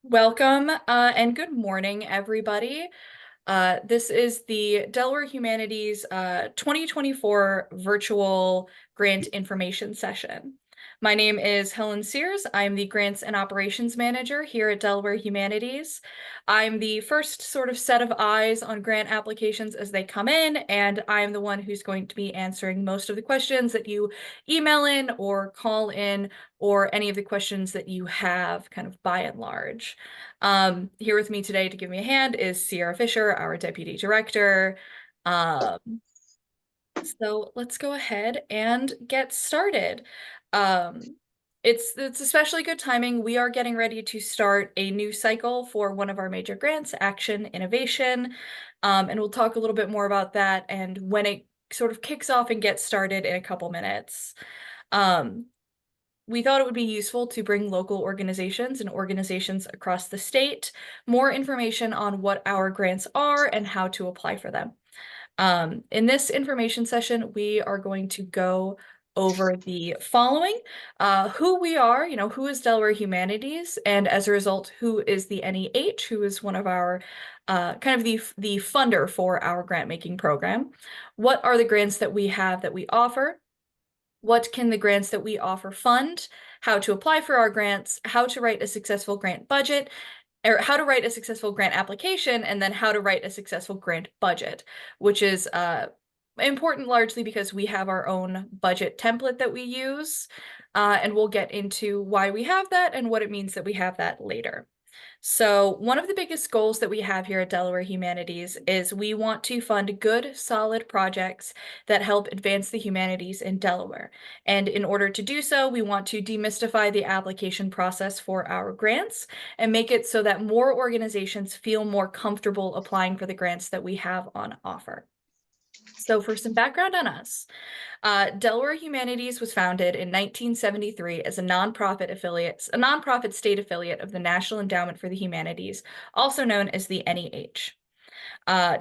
Welcome and good morning, everybody. This is the Delaware Humanities 2024 virtual grant information session. My name is Helen Sears. I'm the Grants and Operations Manager here at Delaware Humanities. I'm the first sort of set of eyes on grant applications as they come in, and I'm the one who's going to be answering most of the questions that you email in or call in, or any of the questions that you have kind of by and large. Here with me today to give me a hand is Sierra Fisher, our Deputy Director. Um, so let's go ahead and get started. Um, it's especially good timing. We are getting ready to start a new cycle for one of our major grants, Action Innovation. And we'll talk a little bit more about that and when it sort of kicks off and gets started in a couple minutes. Um, we thought it would be useful to bring local organizations and organizations across the state more information on what our grants are and how to apply for them. In this information session, we are going to go over the following: who we are, who is Delaware Humanities, and as a result, who is the NEH, who is one of our kind of the funder for our grant making program. What are the grants that we have that we offer? What can the grants that we offer fund? How to apply for our grants? How to write a successful grant budget? Or how to write a successful grant application, and then how to write a successful grant budget, which is important largely because we have our own budget template that we use, and we'll get into why we have that and what it means that we have that later. So one of the biggest goals that we have here at Delaware Humanities is we want to fund good, solid projects that help advance the humanities in Delaware. And in order to do so, we want to demystify the application process for our grants and make it so that more organizations feel more comfortable applying for the grants that we have on offer. So for some background on us, Delaware Humanities was founded in 1973 as a nonprofit state affiliate of the National Endowment for the Humanities, also known as the NEH.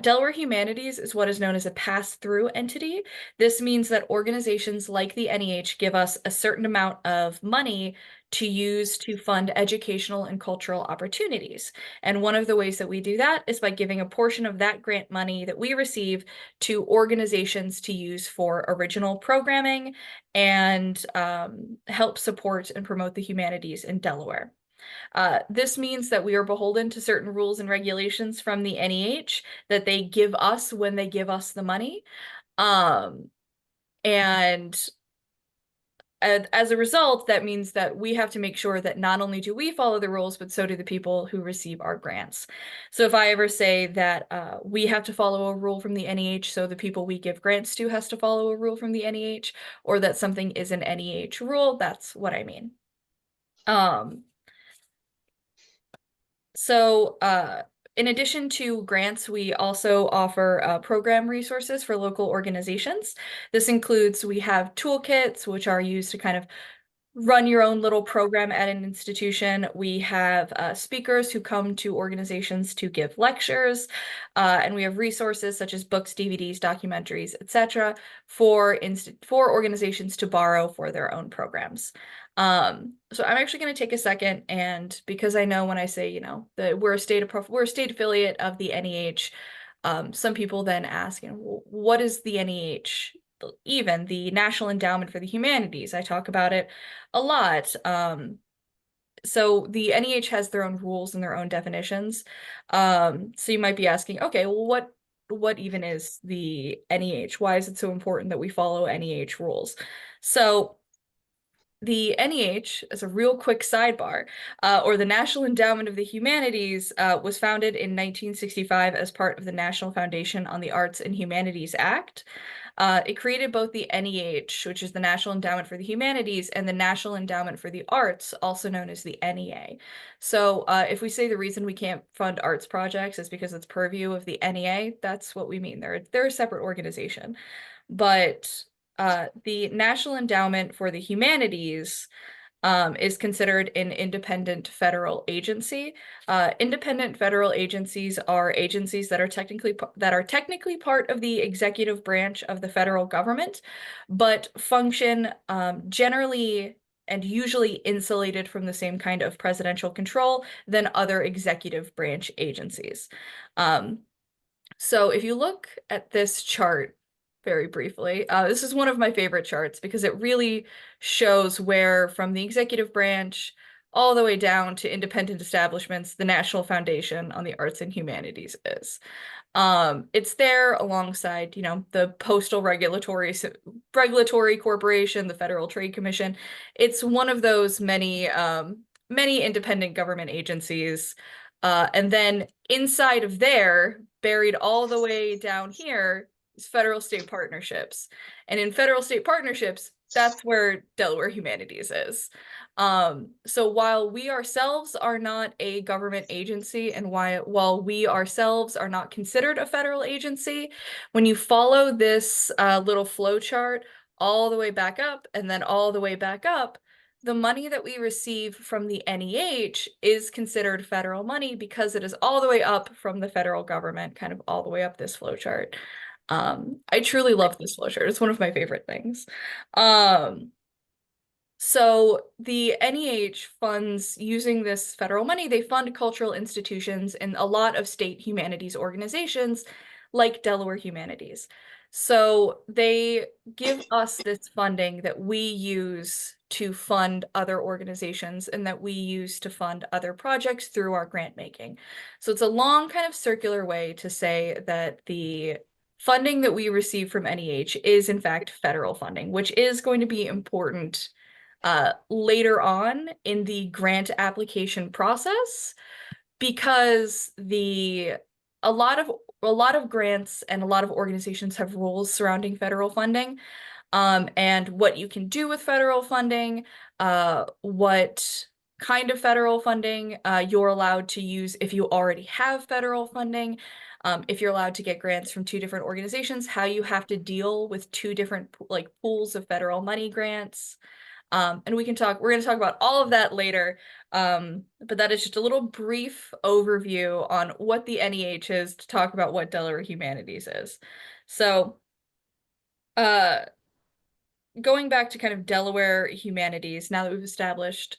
Delaware Humanities is what is known as a pass-through entity. This means that organizations like the NEH give us a certain amount of money to use to fund educational and cultural opportunities. And one of the ways that we do that is by giving a portion of that grant money that we receive to organizations to use for original programming and help support and promote the humanities in Delaware. This means that we are beholden to certain rules and regulations from the NEH that they give us when they give us the money. Um, and as a result, that means that we have to make sure that not only do we follow the rules, but so do the people who receive our grants. So if I ever say that we have to follow a rule from the NEH, so the people we give grants to has to follow a rule from the NEH, or that something is an NEH rule, that's what I mean. So in addition to grants, we also offer program resources for local organizations. This includes, we have toolkits, which are used to kind of run your own little program at an institution. We have speakers who come to organizations to give lectures, and we have resources such as books, DVDs, documentaries, etc., for organizations to borrow for their own programs. So I'm actually going to take a second, and because I know when I say, that we're a state affiliate of the NEH, some people then ask, what is the NEH? Even the National Endowment for the Humanities. I talk about it a lot. So the NEH has their own rules and their own definitions. So you might be asking, okay, well, what even is the NEH? Why is it so important that we follow NEH rules? So the NEH, as a real quick sidebar, or the National Endowment of the Humanities, was founded in 1965 as part of the National Foundation on the Arts and Humanities Act. It created both the NEH, which is the National Endowment for the Humanities, and the National Endowment for the Arts, also known as the NEA. So if we say the reason we can't fund arts projects is because it's purview of the NEA, that's what we mean. They're a separate organization. But the National Endowment for the Humanities is considered an independent federal agency. Independent federal agencies are agencies that are technically part of the executive branch of the federal government, but function generally and usually insulated from the same kind of presidential control than other executive branch agencies. Um, so if you look at this chart very briefly, this is one of my favorite charts because it really shows where from the executive branch all the way down to independent establishments, the National Foundation on the Arts and Humanities is. It's there alongside, the Postal Regulatory Corporation, the Federal Trade Commission. It's one of those many independent government agencies. And then inside of there, buried all the way down here, is federal state partnerships. And in federal state partnerships, that's where Delaware Humanities is. So while we ourselves are not a government agency and while we ourselves are not considered a federal agency, when you follow this little flow chart all the way back up and then all the way back up, the money that we receive from the NEH is considered federal money because it is all the way up from the federal government, kind of all the way up this flow chart. I truly love this flow chart. It's one of my favorite things. So the NEH funds, using this federal money, they fund cultural institutions and a lot of state humanities organizations like Delaware Humanities. So they give us this funding that we use to fund other organizations and that we use to fund other projects through our grant making. So it's a long kind of circular way to say that the funding that we receive from NEH is in fact federal funding, which is going to be important later on in the grant application process because a lot of grants and a lot of organizations have rules surrounding federal funding, and what you can do with federal funding, what kind of federal funding you're allowed to use if you already have federal funding, if you're allowed to get grants from two different organizations, how you have to deal with two different like pools of federal money grants. And we're going to talk about all of that later. But that is just a little brief overview on what the NEH is to talk about what Delaware Humanities is. So, uh, going back to kind of Delaware Humanities, now that we've established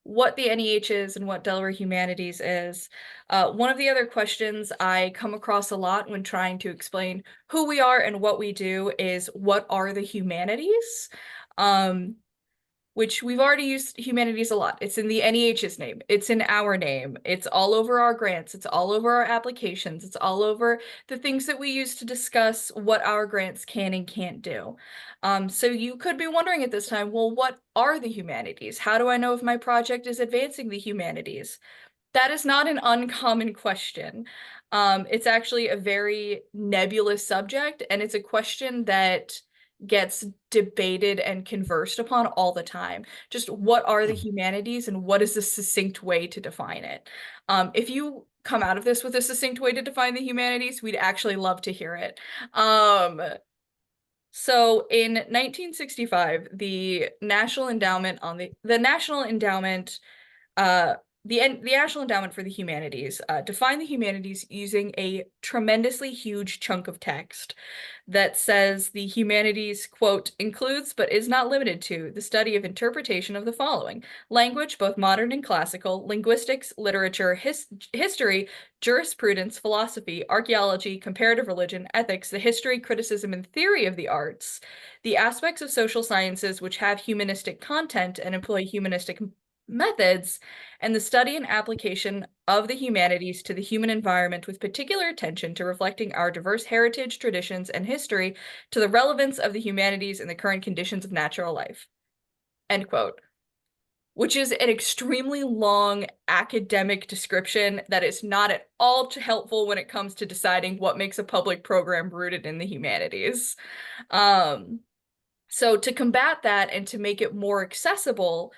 what the NEH is and what Delaware Humanities is, one of the other questions I come across a lot when trying to explain who we are and what we do is what are the humanities? Um, which we've already used humanities a lot. It's in the NEH's name. It's in our name. It's all over our grants. It's all over our applications. It's all over the things that we use to discuss what our grants can and can't do. So you could be wondering at this time, well, what are the humanities? How do I know if my project is advancing the humanities? That is not an uncommon question. It's actually a very nebulous subject, and it's a question that gets debated and conversed upon all the time. Just what are the humanities and what is the succinct way to define it? If you come out of this with a succinct way to define the humanities, we'd actually love to hear it. So in 1965, the National Endowment the National Endowment uh, the National Endowment for the Humanities defined the humanities using a tremendously huge chunk of text that says the humanities, quote, includes but is not limited to the study of interpretation of the following: language, both modern and classical, linguistics, literature, history, jurisprudence, philosophy, archaeology, comparative religion, ethics, the history, criticism, and theory of the arts, the aspects of social sciences which have humanistic content and employ humanistic methods, and the study and application of the humanities to the human environment with particular attention to reflecting our diverse heritage, traditions, and history to the relevance of the humanities in the current conditions of natural life. End quote. Which is an extremely long academic description that is not at all helpful when it comes to deciding what makes a public program rooted in the humanities. So to combat that and to make it more accessible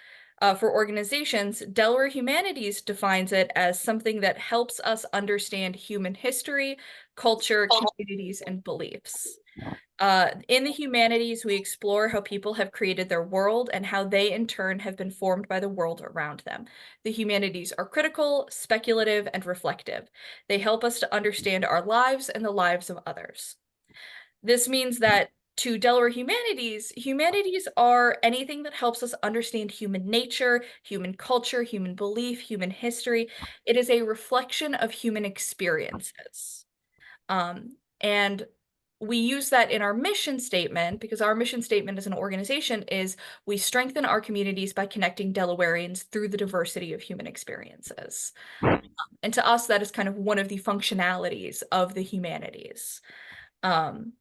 for organizations, Delaware Humanities defines it as something that helps us understand human history, culture, communities, and beliefs. In the humanities, we explore how people have created their world and how they, in turn, have been formed by the world around them. The humanities are critical, speculative, and reflective. They help us to understand our lives and the lives of others. This means that to Delaware Humanities, humanities are anything that helps us understand human nature, human culture, human belief, human history. It is a reflection of human experiences. And we use that in our mission statement because our mission statement as an organization is we strengthen our communities by connecting Delawareans through the diversity of human experiences. And to us, that is kind of one of the functionalities of the humanities. Um,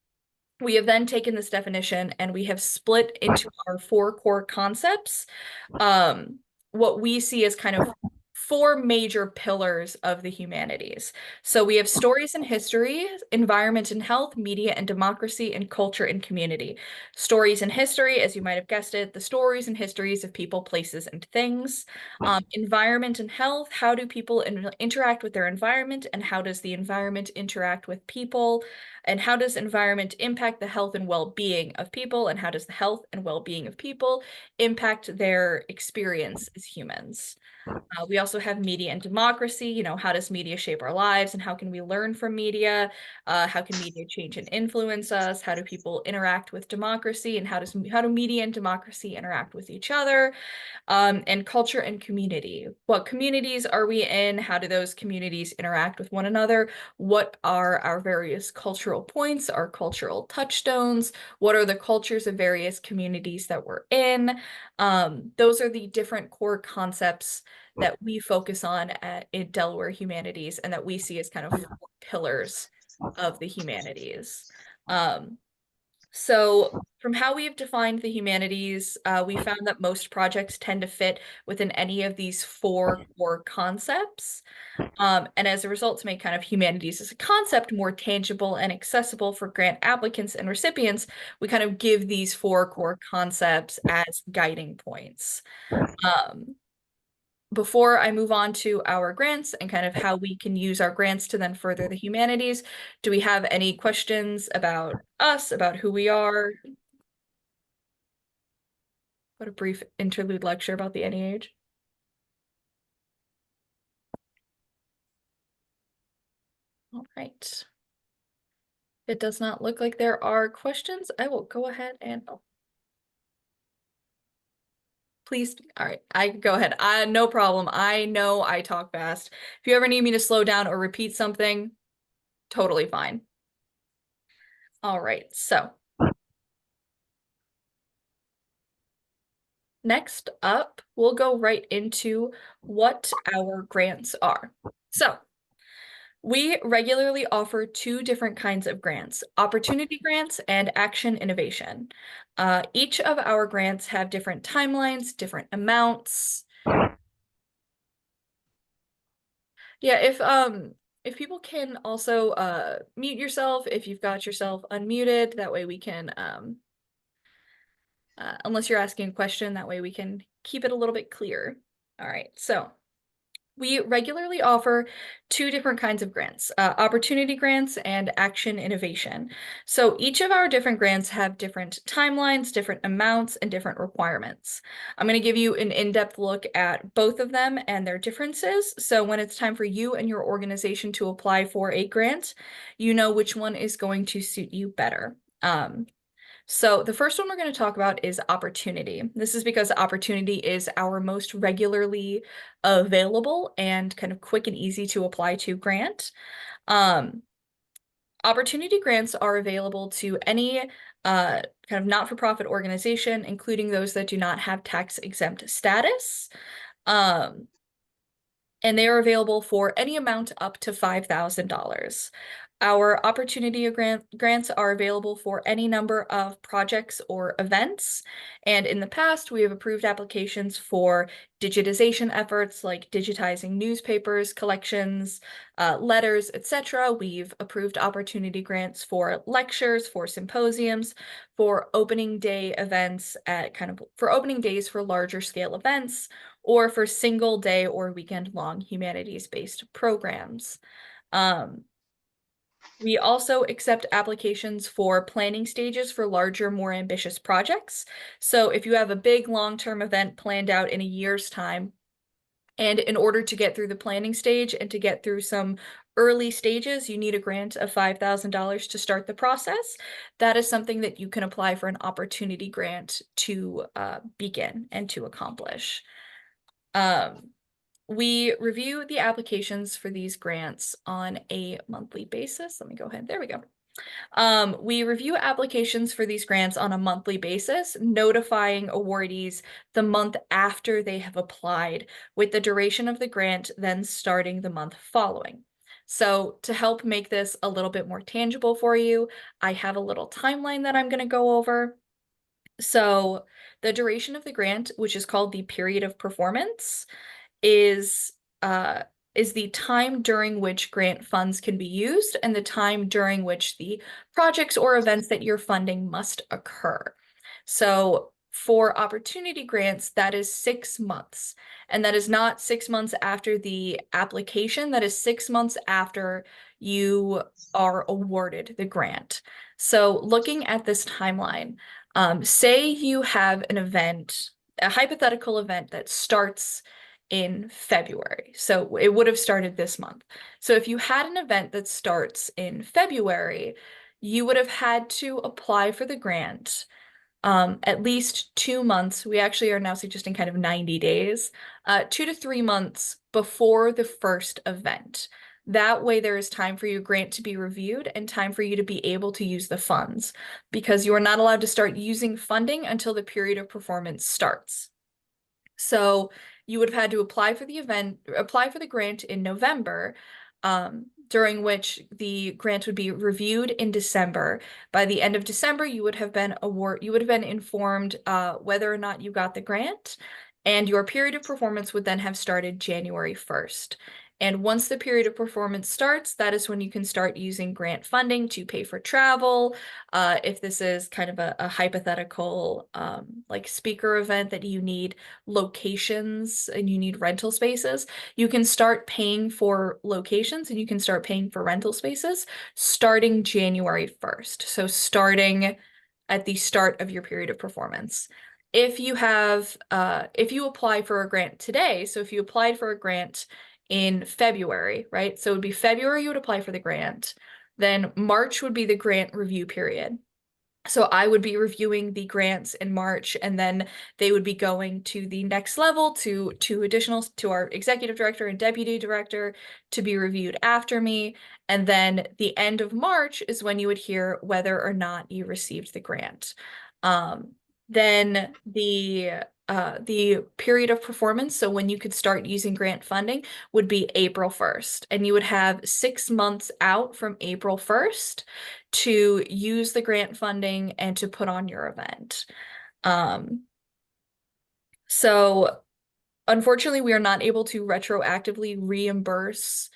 we have then taken this definition and we have split into our four core concepts. What we see as kind of four major pillars of the humanities. So we have stories and history, environment and health, media and democracy, and culture and community. Stories and history, as you might have guessed it, the stories and histories of people, places, and things. Environment and health, how do people interact with their environment, and how does the environment interact with people? And how does environment impact the health and well-being of people? And how does the health and well-being of people impact their experience as humans? We also have media and democracy. How does media shape our lives and how can we learn from media? How can media change and influence us? How do people interact with democracy? And how do media and democracy interact with each other? And culture and community. What communities are we in? How do those communities interact with one another? What are our various cultural points, our cultural touchstones? What are the cultures of various communities that we're in? Those are the different core concepts that we focus on in Delaware Humanities and that we see as kind of pillars of the humanities. So from how we have defined the humanities, we found that most projects tend to fit within any of these four core concepts. And as a result, to make kind of humanities as a concept more tangible and accessible for grant applicants and recipients, we kind of give these four core concepts as guiding points. Before I move on to our grants and kind of how we can use our grants to then further the humanities, do we have any questions about us, about who we are? What a brief interlude lecture about the NEH. All right. It does not look like there are questions. I will go ahead and please. All right, I go ahead. No problem. I know I talk fast. If you ever need me to slow down or repeat something, totally fine. All right, so next up, we'll go right into what our grants are. So we regularly offer two different kinds of grants, opportunity grants and action innovation. Each of our grants have different timelines, different amounts. Yeah, if people can also mute yourself if you've got yourself unmuted, that way we can unless you're asking a question, that way we can keep it a little bit clear. All right, so we regularly offer two different kinds of grants, opportunity grants and action innovation. So each of our different grants have different timelines, different amounts, and different requirements. I'm going to give you an in-depth look at both of them and their differences. So when it's time for you and your organization to apply for a grant, you know which one is going to suit you better. So the first one we're going to talk about is opportunity. This is because opportunity is our most regularly available and kind of quick and easy to apply to grant. Opportunity grants are available to any kind of not-for-profit organization, including those that do not have tax-exempt status. And they are available for any amount up to $5,000. Our opportunity grants are available for any number of projects or events. And in the past, we have approved applications for digitization efforts like digitizing newspapers, collections, letters, etc. We've approved opportunity grants for lectures, for symposiums, for opening day events for opening days for larger scale events, or for single day or weekend long humanities-based programs. We also accept applications for planning stages for larger, more ambitious projects. So if you have a big long-term event planned out in a year's time, And in order to get through the planning stage and to get through some early stages, you need a grant of $5,000 to start the process. That is something that you can apply for an opportunity grant to begin and to accomplish. We review the applications for these grants on a monthly basis. Let me go ahead. There we go. We review applications for these grants on a monthly basis, notifying awardees the month after they have applied, with the duration of the grant then starting the month following. So to help make this a little bit more tangible for you, I have a little timeline that I'm going to go over. So the duration of the grant, which is called the period of performance, is uh, is the time during which grant funds can be used and the time during which the projects or events that you're funding must occur. So for opportunity grants, that is 6 months. And that is not 6 months after the application, that is 6 months after you are awarded the grant. So looking at this timeline, say you have an event, a hypothetical event that starts in February. So it would have started this month. So if you had an event that starts in February, you would have had to apply for the grant at least 2 months. We actually are now suggesting kind of 90 days, 2 to 3 months before the first event. That way, there is time for your grant to be reviewed and time for you to be able to use the funds, because you are not allowed to start using funding until the period of performance starts. So you would have had to apply for the grant in November, during which the grant would be reviewed in December. By the end of December, you would have been informed whether or not you got the grant, and your period of performance would then have started January 1st. And once the period of performance starts, that is when you can start using grant funding to pay for travel. If this is kind of a hypothetical like speaker event that you need locations and you need rental spaces, you can start paying for locations and you can start paying for rental spaces starting January 1st. So starting at the start of your period of performance. If you apply for a grant today, so if you applied for a grant in February, right? So it would be February you would apply for the grant. Then March would be the grant review period. So I would be reviewing the grants in March, and then they would be going to the next level to our executive director and deputy director to be reviewed after me. And then the end of March is when you would hear whether or not you received the grant. Then the period of performance, so when you could start using grant funding, would be April 1st. And you would have 6 months out from April 1st to use the grant funding and to put on your event. So unfortunately, we are not able to retroactively reimburse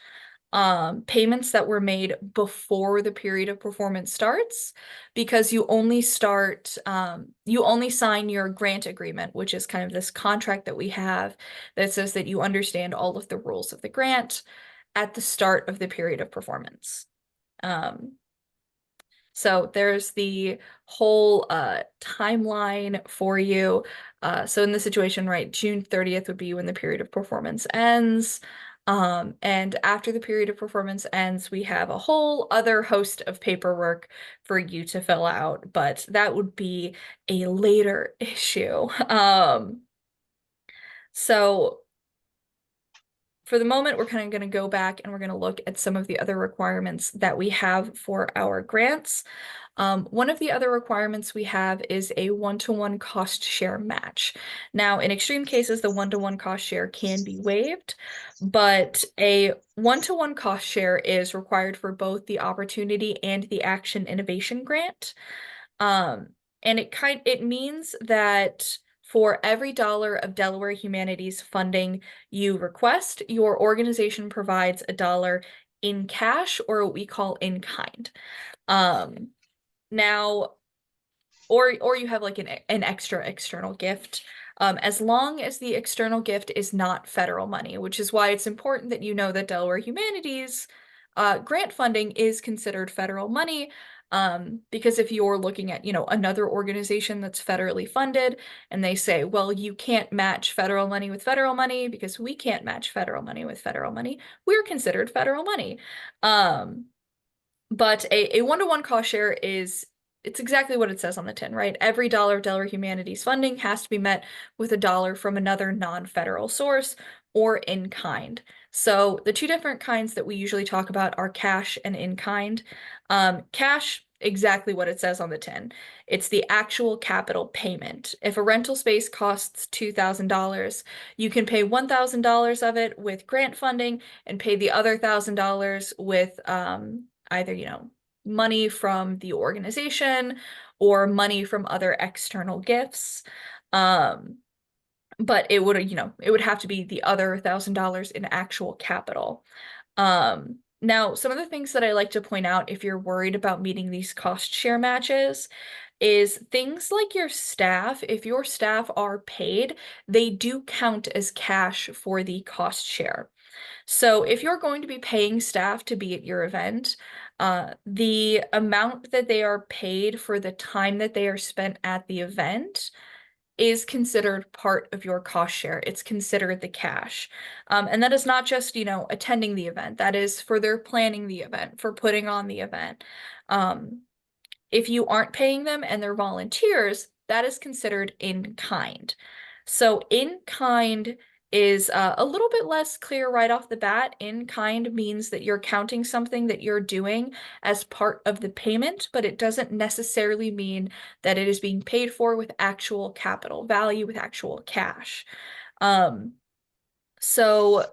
payments that were made before the period of performance starts, because you only sign your grant agreement, which is kind of this contract that we have that says that you understand all of the rules of the grant at the start of the period of performance. So there's the whole timeline for you. So in this situation, right, June 30th would be when the period of performance ends. And after the period of performance ends, we have a whole other host of paperwork for you to fill out, but that would be a later issue. So for the moment, we're kind of going to go back and we're going to look at some of the other requirements that we have for our grants. One of the other requirements we have is a one-to-one cost share match. Now, in extreme cases, the one-to-one cost share can be waived, but a one-to-one cost share is required for both the Opportunity and the Action Innovation Grant. And it means that for every dollar of Delaware Humanities funding you request, your organization provides a dollar in cash, or what we call in kind. Now, or you have like an extra external gift, as long as the external gift is not federal money, which is why it's important that you know that Delaware Humanities grant funding is considered federal money. Because if you're looking at, another organization that's federally funded and they say, well, you can't match federal money with federal money because we can't match federal money with federal money, we're considered federal money. Um, but a one-to-one cost share it's exactly what it says on the tin, right? Every dollar of Delaware Humanities funding has to be met with a dollar from another non-federal source or in kind. So the two different kinds that we usually talk about are cash and in kind. Cash, exactly what it says on the tin. It's the actual capital payment. If a rental space costs $2,000, you can pay $1,000 of it with grant funding and pay the other $1,000 with either, money from the organization or money from other external gifts. Um, but it would have to be the other $1,000 in actual capital. Now, some of the things that I like to point out if you're worried about meeting these cost share matches is things like your staff. If your staff are paid, they do count as cash for the cost share. So if you're going to be paying staff to be at your event, the amount that they are paid for the time that they are spent at the event is considered part of your cost share. It's considered the cash. And that is not just, attending the event. That is for their planning the event, for putting on the event. If you aren't paying them and they're volunteers, that is considered in kind. So in kind is a little bit less clear right off the bat. In kind means that you're counting something that you're doing as part of the payment, but it doesn't necessarily mean that it is being paid for with actual capital value, with actual cash. Um, so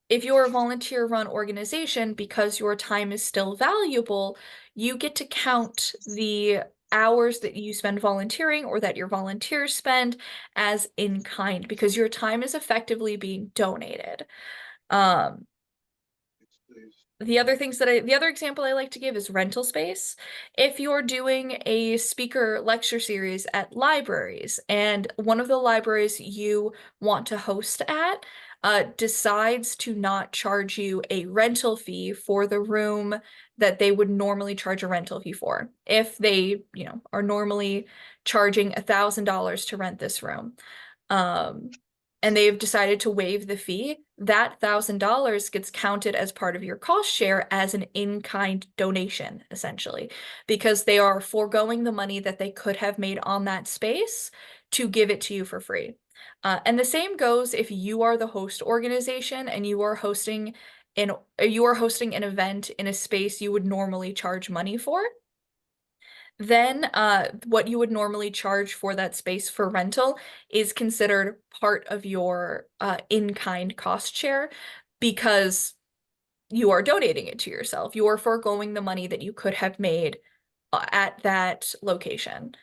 if you're a volunteer-run organization, because your time is still valuable, you get to count the hours that you spend volunteering or that your volunteers spend as in kind because your time is effectively being donated. Um, the other example I like to give is rental space. If you're doing a speaker lecture series at libraries and one of the libraries you want to host at decides to not charge you a rental fee for the room that they would normally charge a rental fee for, if they, are normally charging $1,000 to rent this room. Um, and they've decided to waive the fee, that $1,000 gets counted as part of your cost share as an in-kind donation, essentially, because they are foregoing the money that they could have made on that space to give it to you for free. And the same goes if you are the host organization and you are hosting an event in a space you would normally charge money for. Then what you would normally charge for that space for rental is considered part of your in-kind cost share because you are donating it to yourself. You are foregoing the money that you could have made at that location.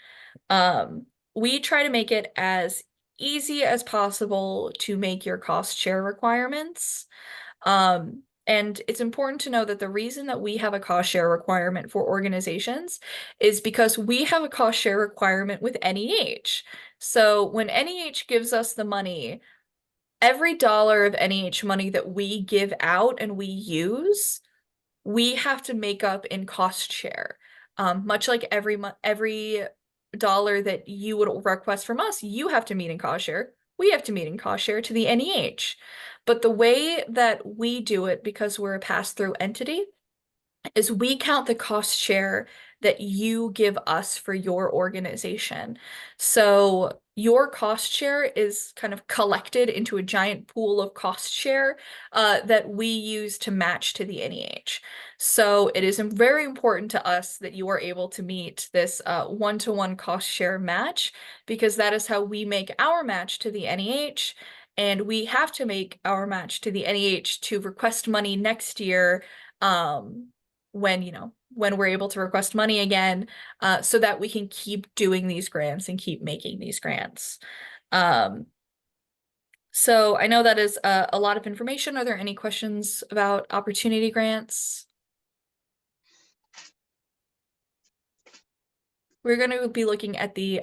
We try to make it as easy as possible to make your cost share requirements. And it's important to know that the reason that we have a cost share requirement for organizations is because we have a cost share requirement with NEH. So when NEH gives us the money, every dollar of NEH money that we give out and we use, we have to make up in cost share. Much like every dollar that you would request from us, you have to meet in cost share. We have to meet in cost share to the NEH. But the way that we do it, because we're a pass-through entity, is we count the cost share that you give us for your organization. So your cost share is kind of collected into a giant pool of cost share that we use to match to the NEH. So it is very important to us that you are able to meet this one-to-one cost share match because that is how we make our match to the NEH. And we have to make our match to the NEH to request money next year when we're able to request money again, so that we can keep doing these grants and keep making these grants. So I know that is a lot of information. Are there any questions about opportunity grants? We're going to be looking at the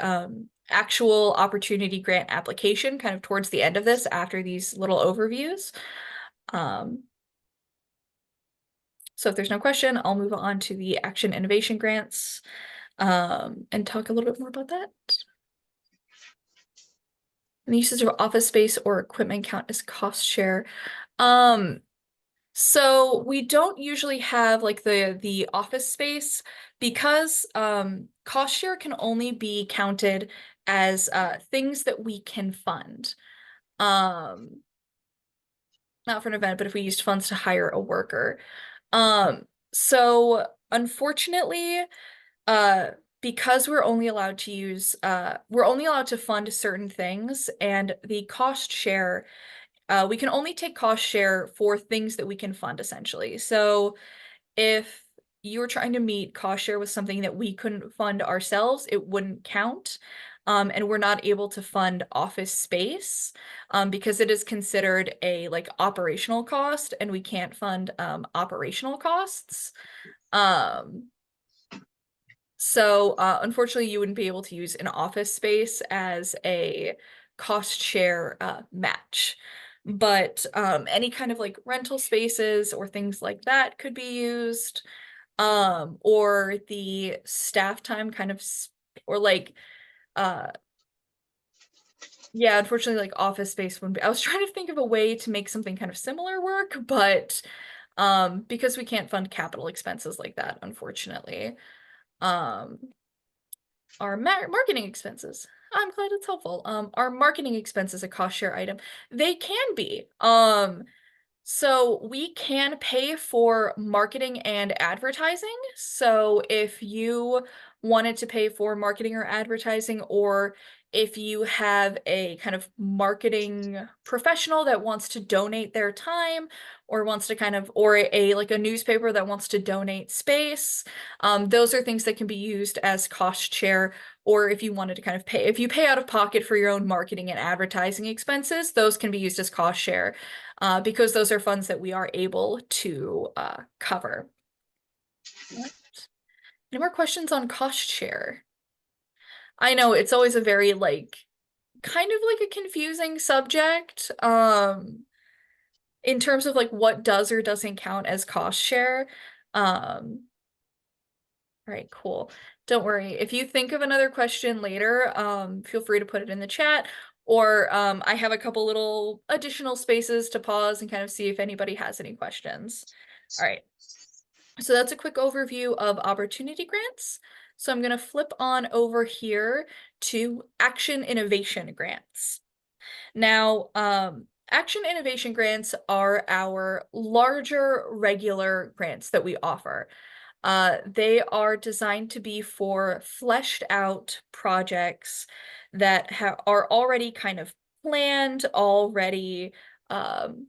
actual opportunity grant application kind of towards the end of this after these little overviews. Um, So if there's no question, I'll move on to the Action Innovation Grants and talk a little bit more about that. And the usage of office space or equipment count as cost share. So we don't usually have like the office space because cost share can only be counted as things that we can fund. Um, Not for an event, but if we used funds to hire a worker. So unfortunately, uh, because we're only allowed to fund certain things, and the cost share, we can only take cost share for things that we can fund, essentially. So if you were trying to meet cost share with something that we couldn't fund ourselves, it wouldn't count. And we're not able to fund office space because it is considered a like operational cost, and we can't fund operational costs. Um, so unfortunately, you wouldn't be able to use an office space as a cost share match. But any kind of like rental spaces or things like that could be used. Or the staff time kind of, or like, uh, yeah, unfortunately, like office space wouldn't be. I was trying to think of a way to make something kind of similar work, but because we can't fund capital expenses like that, unfortunately. Um, our marketing expenses. I'm glad it's helpful. Our marketing expenses a cost share item? They can be. So we can pay for marketing and advertising. So if you wanted to pay for marketing or advertising, or if you have a kind of marketing professional that wants to donate their time or wants to kind of, or a like a newspaper that wants to donate space, those are things that can be used as cost share. Or if you wanted to kind of pay, if you pay out of pocket for your own marketing and advertising expenses, those can be used as cost share because those are funds that we are able to cover. What? Any more questions on cost share? I know it's always a very like kind of like a confusing subject in terms of like what does or doesn't count as cost share. Um, all right, cool. Don't worry. If you think of another question later, feel free to put it in the chat. Or I have a couple little additional spaces to pause and kind of see if anybody has any questions. All right. So that's a quick overview of opportunity grants. So I'm going to flip on over here to Action Innovation Grants. Now, Action Innovation Grants are our larger regular grants that we offer. They are designed to be for fleshed out projects that are already kind of planned, um,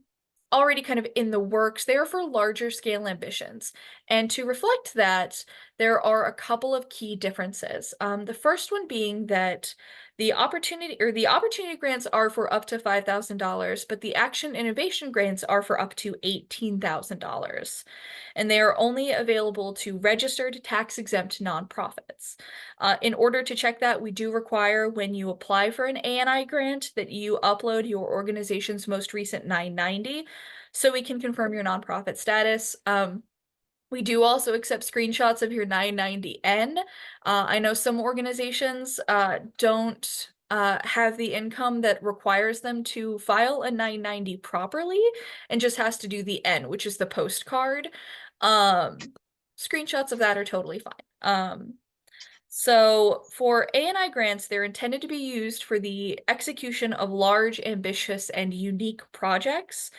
already kind of in the works. They are for larger scale ambitions. And to reflect that, there are a couple of key differences. The first one being that the opportunity grants are for up to $5,000, but the Action Innovation grants are for up to $18,000. And they are only available to registered tax-exempt nonprofits. In order to check that, we do require when you apply for an ANI grant that you upload your organization's most recent 990 so we can confirm your nonprofit status. We do also accept screenshots of your 990N. I know some organizations don't have the income that requires them to file a 990 properly and just has to do the N, which is the postcard. Screenshots of that are totally fine. So for ANI grants, they're intended to be used for the execution of large, ambitious, and unique projects.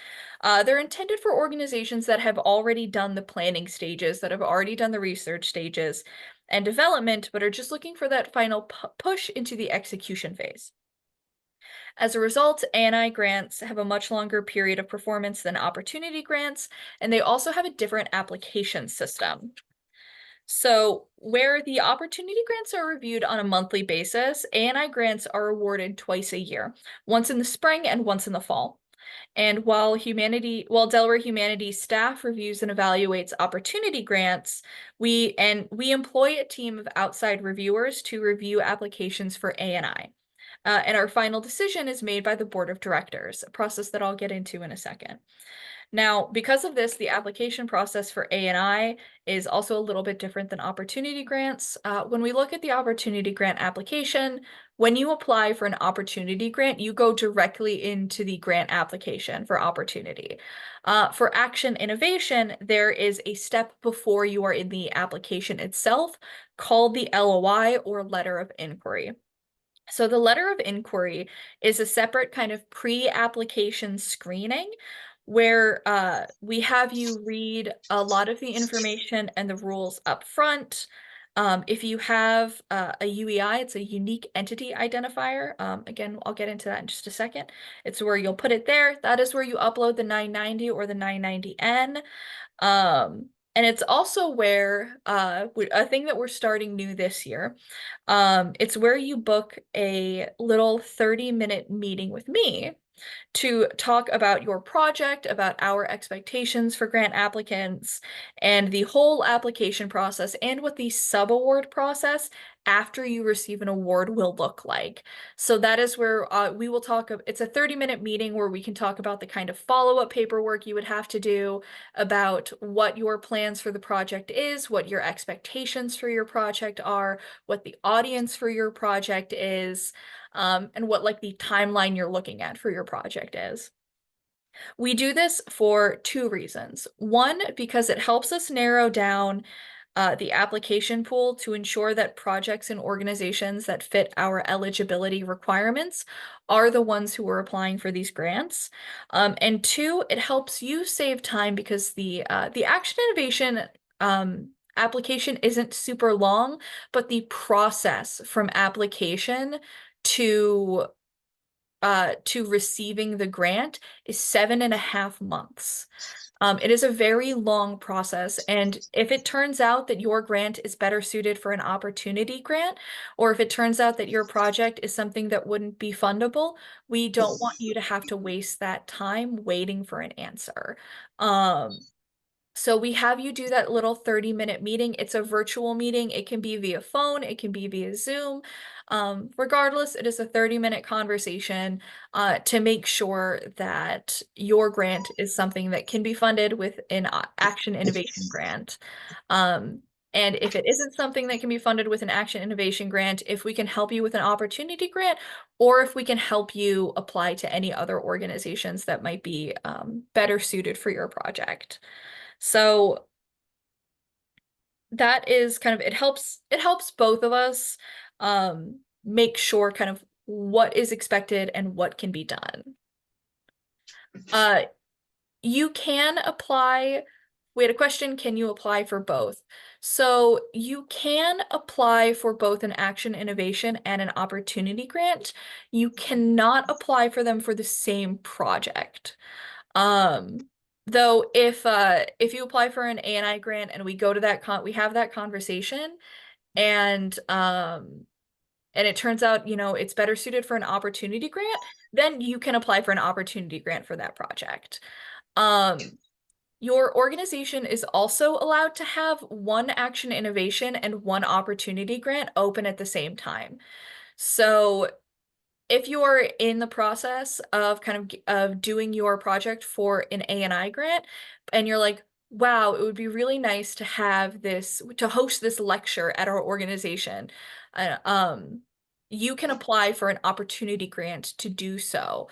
They're intended for organizations that have already done the planning stages, that have already done the research stages and development, but are just looking for that final push into the execution phase. As a result, ANI grants have a much longer period of performance than opportunity grants, and they also have a different application system. So where the opportunity grants are reviewed on a monthly basis, ANI grants are awarded twice a year, once in the spring and once in the fall. And while Delaware Humanities staff reviews and evaluates opportunity grants, we employ a team of outside reviewers to review applications for ANI. and our final decision is made by the board of directors, a process that I'll get into in a second. Now, because of this, the application process for A&I is also a little bit different than opportunity grants. When we look at the opportunity grant application, when you apply for an opportunity grant, you go directly into the grant application for opportunity. For Action Innovation, there is a step before you are in the application itself called the LOI, or letter of inquiry. So the letter of inquiry is a separate kind of pre-application screening where we have you read a lot of the information and the rules up front. If you have a UEI, it's a unique entity identifier. Again, I'll get into that in just a second. It's where you'll put it there. That is where you upload the 990 or the 990N. And it's also where a thing that we're starting new this year. It's where you book a little 30-minute meeting with me to talk about your project, about our expectations for grant applicants, and the whole application process, and what the sub-award process after you receive an award will look like. So that is where we will talk. It's a 30-minute meeting where we can talk about the kind of follow-up paperwork you would have to do, about what your plans for the project is, what your expectations for your project are, what the audience for your project is, and what like the timeline you're looking at for your project is. We do this for two reasons. One, because it helps us narrow down the application pool to ensure that projects and organizations that fit our eligibility requirements are the ones who are applying for these grants. And two, it helps you save time because the Action Innovation application isn't super long, but the process from application to receiving the grant is 7.5 months. It is a very long process, and if it turns out that your grant is better suited for an opportunity grant, or if it turns out that your project is something that wouldn't be fundable, we don't want you to have to waste that time waiting for an answer. So we have you do that little 30-minute meeting. It's a virtual meeting. It can be via phone, it can be via Zoom. Regardless, it is a 30-minute conversation to make sure that your grant is something that can be funded with an Action Innovation grant. And if it isn't something that can be funded with an Action Innovation grant, if we can help you with an opportunity grant, or if we can help you apply to any other organizations that might be better suited for your project. So that is kind of, it helps both of us make sure kind of what is expected and what can be done. You can apply, we had a question, can you apply for both? So you can apply for both an Action Innovation and an opportunity grant. You cannot apply for them for the same project. Though if you apply for an A&I grant and we go to that we have that conversation, and it turns out, you know, it's better suited for an opportunity grant, then you can apply for an opportunity grant for that project. Your organization is also allowed to have one Action Innovation and one opportunity grant open at the same time. So if you're in the process of kind of doing your project for an A&I grant, and you're like, wow, it would be really nice to have this, to host this lecture at our organization, you can apply for an opportunity grant to do so.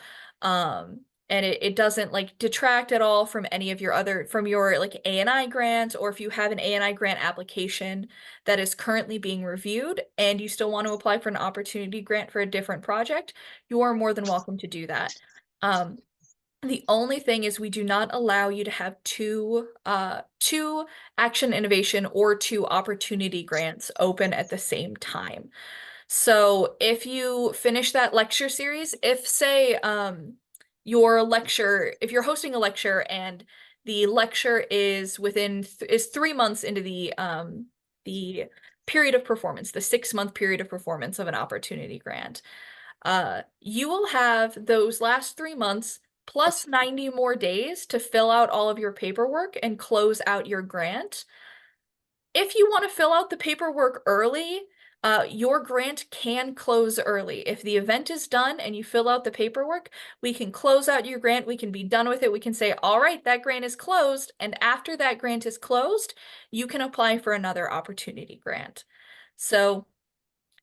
And it doesn't like detract at all from any of your other, from your like A&I grant, or if you have an A&I grant application that is currently being reviewed and you still want to apply for an opportunity grant for a different project, you are more than welcome to do that. The only thing is we do not allow you to have two Action Innovation or two opportunity grants open at the same time. So if you finish that lecture series, if say your lecture, if you're hosting a lecture and the lecture is is 3 months into the period of performance, the 6-month period of performance of an opportunity grant, you will have those last 3 months plus 90 more days to fill out all of your paperwork and close out your grant. If you want to fill out the paperwork early, your grant can close early. If the event is done and you fill out the paperwork, we can close out your grant. We can be done with it. We can say, all right, that grant is closed. And after that grant is closed, you can apply for another opportunity grant. So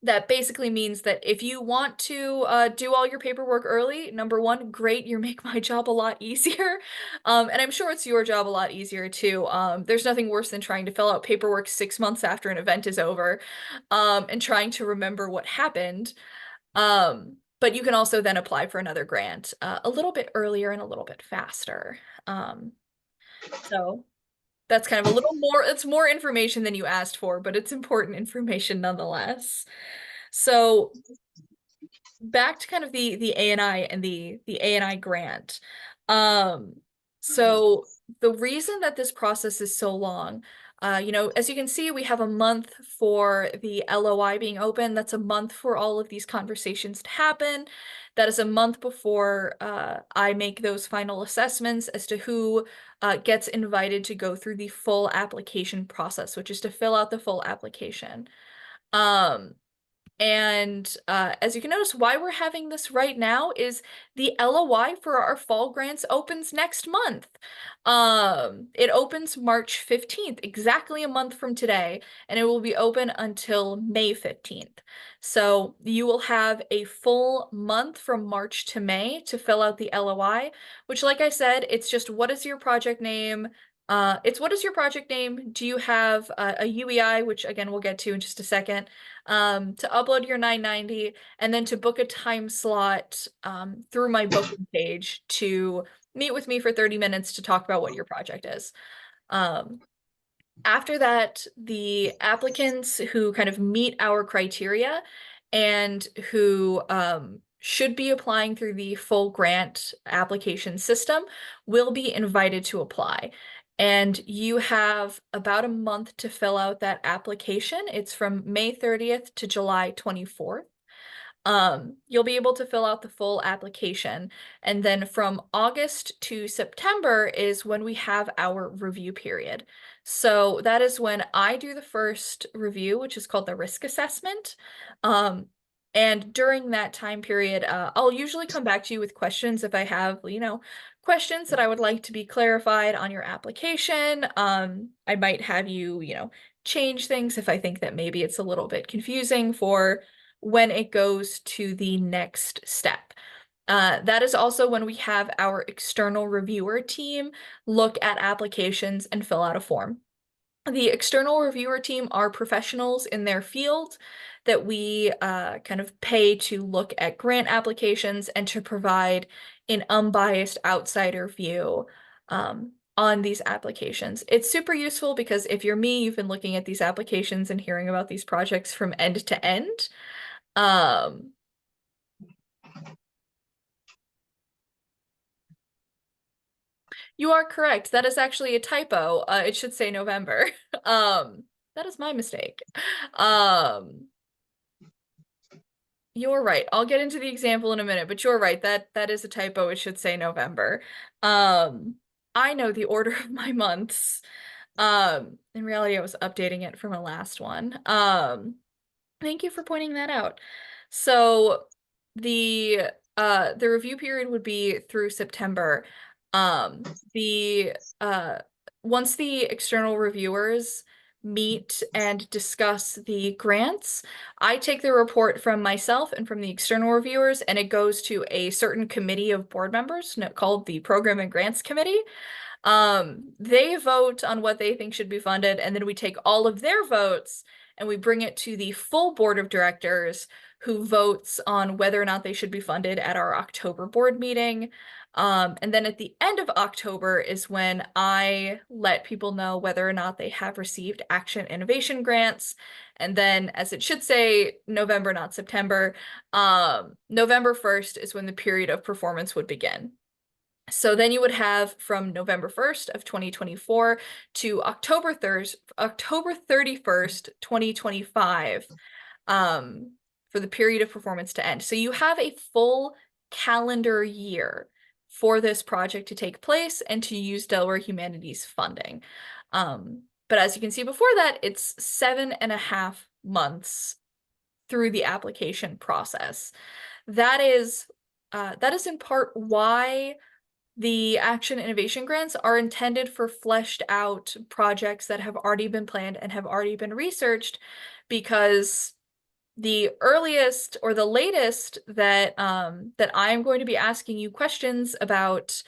that basically means that if you want to do all your paperwork early, number one, great, you make my job a lot easier. And I'm sure it's your job a lot easier too. There's nothing worse than trying to fill out paperwork 6 months after an event is over, and trying to remember what happened. But you can also then apply for another grant a little bit earlier and a little bit faster. So that's kind of a little more, it's more information than you asked for, but it's important information nonetheless. So back to kind of the ANI and the ANI grant. Um, so the reason that this process is so long, as you can see, we have a month for the LOI being open. That's a month for all of these conversations to happen. That is a month before I make those final assessments as to who gets invited to go through the full application process, which is to fill out the full application. Um, and as you can notice, why we're having this right now is the LOI for our fall grants opens next month. It opens March 15th, exactly a month from today, and it will be open until May 15th. So you will have a full month from March to May to fill out the LOI, which, like I said, it's just what is your project name? It's what is your project name? Do you have a UEI, which again we'll get to in just a second, to upload your 990, and then to book a time slot through my booking page to meet with me for 30 minutes to talk about what your project is. Um, After that, the applicants who kind of meet our criteria and who should be applying through the full grant application system will be invited to apply. And you have about a month to fill out that application. It's from May 30th to July 24th. You'll be able to fill out the full application. And then from August to September is when we have our review period. So that is when I do the first review, which is called the risk assessment. And during that time period, I'll usually come back to you with questions if I have, questions that I would like to be clarified on your application. I might have you, change things if I think that maybe it's a little bit confusing for when it goes to the next step. That is also when we have our external reviewer team look at applications and fill out a form. The external reviewer team are professionals in their field that we kind of pay to look at grant applications and to provide an unbiased outsider view on these applications. It's super useful because if you're me, you've been looking at these applications and hearing about these projects from end to end. Um, you are correct. That is actually a typo. It should say November. That is my mistake. Um, you're right. I'll get into the example in a minute, but you're right. That is a typo. It should say November. Um, I know the order of my months. In reality, I was updating it from a last one. Thank you for pointing that out. So the review period would be through September. The once the external reviewers meet and discuss the grants, I take the report from myself and from the external reviewers, and it goes to a certain committee of board members called the Program and Grants Committee. They vote on what they think should be funded, and then we take all of their votes and we bring it to the full board of directors who votes on whether or not they should be funded at our October board meeting. And then at the end of October is when I let people know whether or not they have received Action Innovation grants. And then, as it should say, November, not September, November 1st is when the period of performance would begin. So then you would have from November 1st of 2024 to October 31st, 2025, for the period of performance to end. So you have a full calendar year for this project to take place and to use Delaware Humanities funding. But as you can see before that, it's 7.5 months through the application process. That is in part why the Action Innovation Grants are intended for fleshed out projects that have already been planned and have already been researched, because the earliest or the latest that I'm going to be asking you questions about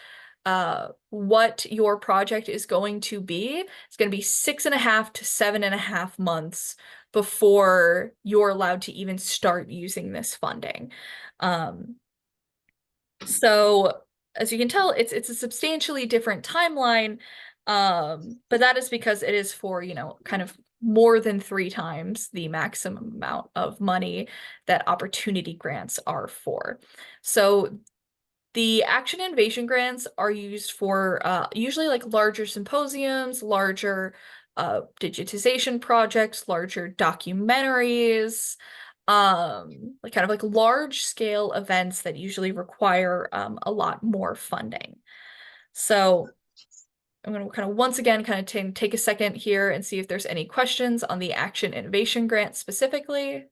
what your project is going to be, it's going to be 6.5 to 7.5 months before you're allowed to even start using this funding. So as you can tell, it's a substantially different timeline, but that is because it is for, kind of more than 3 times the maximum amount of money that opportunity grants are for. So the Action Innovation grants are used for usually like larger symposiums, larger digitization projects, larger documentaries, like kind of like large scale events that usually require a lot more funding. So I'm going to kind of once again kind of take a second here and see if there's any questions on the Action Innovation grant specifically.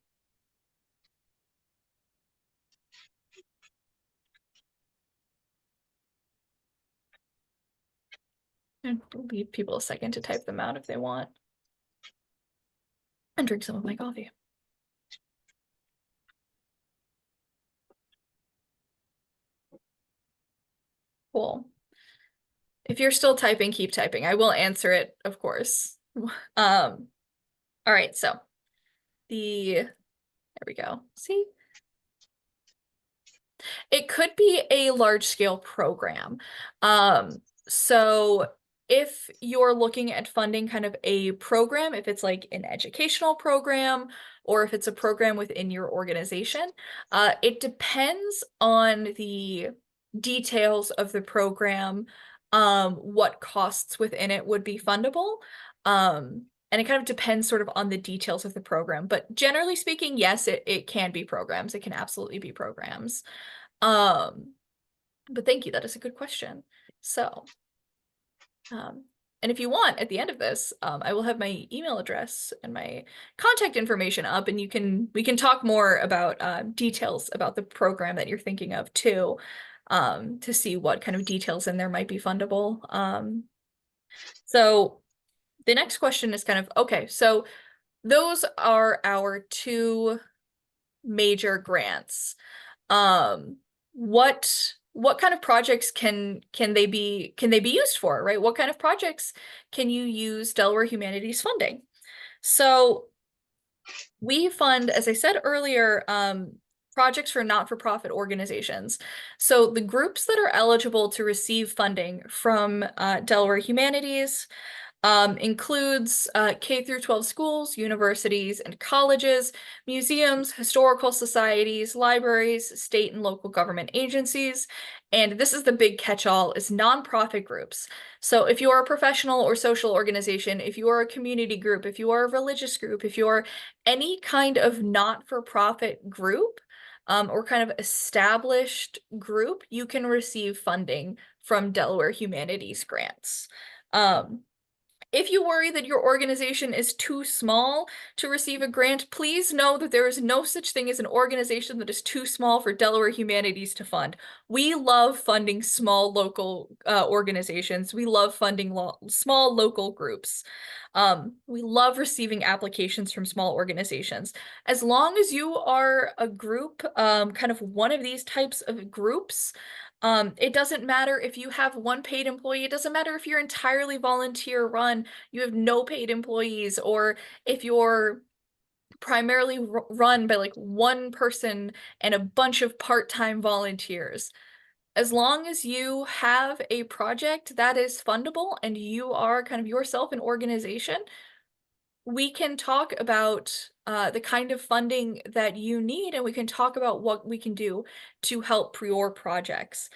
And we'll leave people a second to type them out if they want. And drink some of my coffee. Cool. If you're still typing, keep typing. I will answer it, of course. All right, so there we go. See? It could be a large scale program. So if you're looking at funding kind of a program, if it's like an educational program or if it's a program within your organization, it depends on the details of the program, what costs within it would be fundable. And it kind of depends sort of on the details of the program. But generally speaking, yes, it can be programs. It can absolutely be programs. But thank you. That is a good question. So, and if you want, at the end of this, I will have my email address and my contact information up, and we can talk more about details about the program that you're thinking of too, to see what kind of details in there might be fundable. So the next question is kind of, okay, so those are our 2 major grants. What kind of projects can they be used for, right? What kind of projects can you use Delaware Humanities funding? So we fund, as I said earlier, projects for not-for-profit organizations. So the groups that are eligible to receive funding from Delaware Humanities includes K through 12 schools, universities, and colleges, museums, historical societies, libraries, state and local government agencies, and this is the big catch-all, is nonprofit groups. So if you are a professional or social organization, if you are a community group, if you are a religious group, if you are any kind of not-for-profit group, or kind of established group, you can receive funding from Delaware Humanities grants. If you worry that your organization is too small to receive a grant, please know that there is no such thing as an organization that is too small for Delaware Humanities to fund. We love funding small local organizations. We love funding small local groups. We love receiving applications from small organizations. As long as you are a group, kind of one of these types of groups, it doesn't matter if you have 1 paid employee. It doesn't matter if you're entirely volunteer run, you have no paid employees, or if you're primarily run by like 1 person and a bunch of part-time volunteers. As long as you have a project that is fundable and you are kind of yourself an organization, we can talk about the kind of funding that you need, and we can talk about what we can do to help your projects.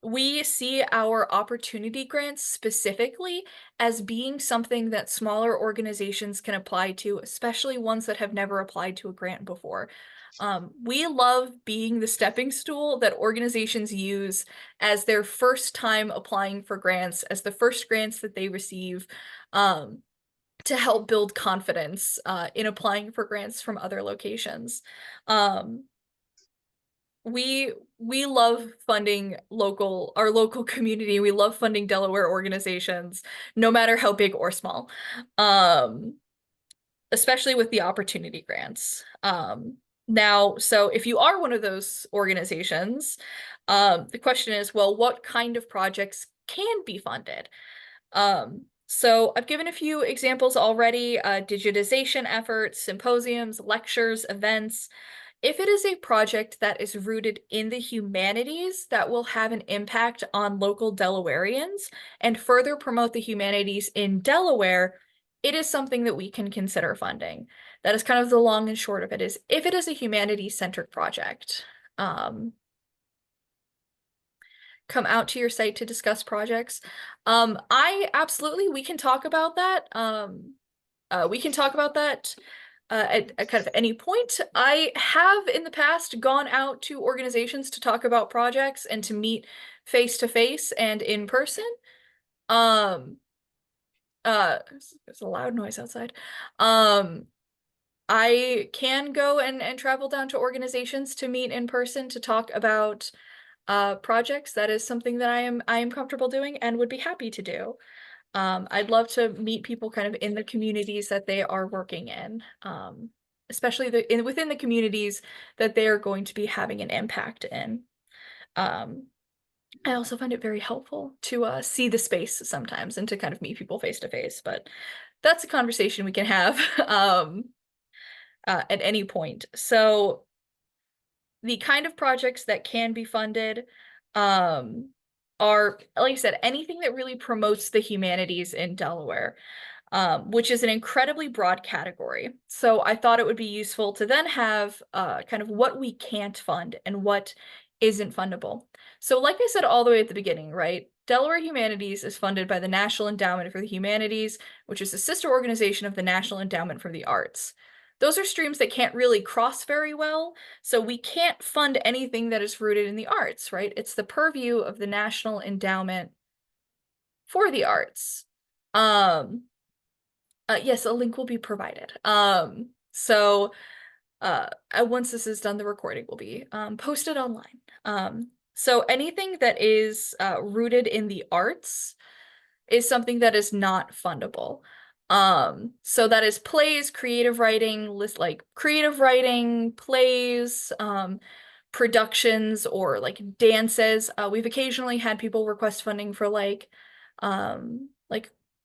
We see our opportunity grants specifically as being something that smaller organizations can apply to, especially ones that have never applied to a grant before. We love being the stepping stool that organizations use as their first time applying for grants, as the first grants that they receive. to help build confidence in applying for grants from other locations. Um, we love funding our local community. We love funding Delaware organizations, no matter how big or small. Um, Especially with the opportunity grants. Now, so if you are one of those organizations, the question is, well, what kind of projects can be funded? So I've given a few examples already, digitization efforts, symposiums, lectures, events. If it is a project that is rooted in the humanities that will have an impact on local Delawareans and further promote the humanities in Delaware, it is something that we can consider funding. That is kind of the long and short of it is if it is a humanities-centered project. Come out to your site to discuss projects. We can talk about that. We can talk about that at kind of any point. I have in the past gone out to organizations to talk about projects and to meet face to face and in person. Um, there's a loud noise outside. Um, I can go and travel down to organizations to meet in person to talk about projects. That is something that I am comfortable doing and would be happy to do. I'd love to meet people kind of in the communities that they are working in, especially within the communities that they are going to be having an impact in. Um, I also find it very helpful to see the space sometimes and to kind of meet people face to face, but that's a conversation we can have at any point. So the kind of projects that can be funded um, are, like I said, anything that really promotes the humanities in Delaware, which is an incredibly broad category. So I thought it would be useful to then have kind of what we can't fund and what isn't fundable. So like I said all the way at the beginning, right? Delaware Humanities is funded by the National Endowment for the Humanities, which is a sister organization of the National Endowment for the Arts. Those are streams that can't really cross very well, so we can't fund anything that is rooted in the arts, right? It's the purview of the National Endowment for the Arts. Um, yes, a link will be provided. Once this is done, the recording will be posted online. So anything that is rooted in the arts is something that is not fundable. So that is plays, creative writing, like creative writing, plays, productions, or like dances. We've occasionally had people request funding for like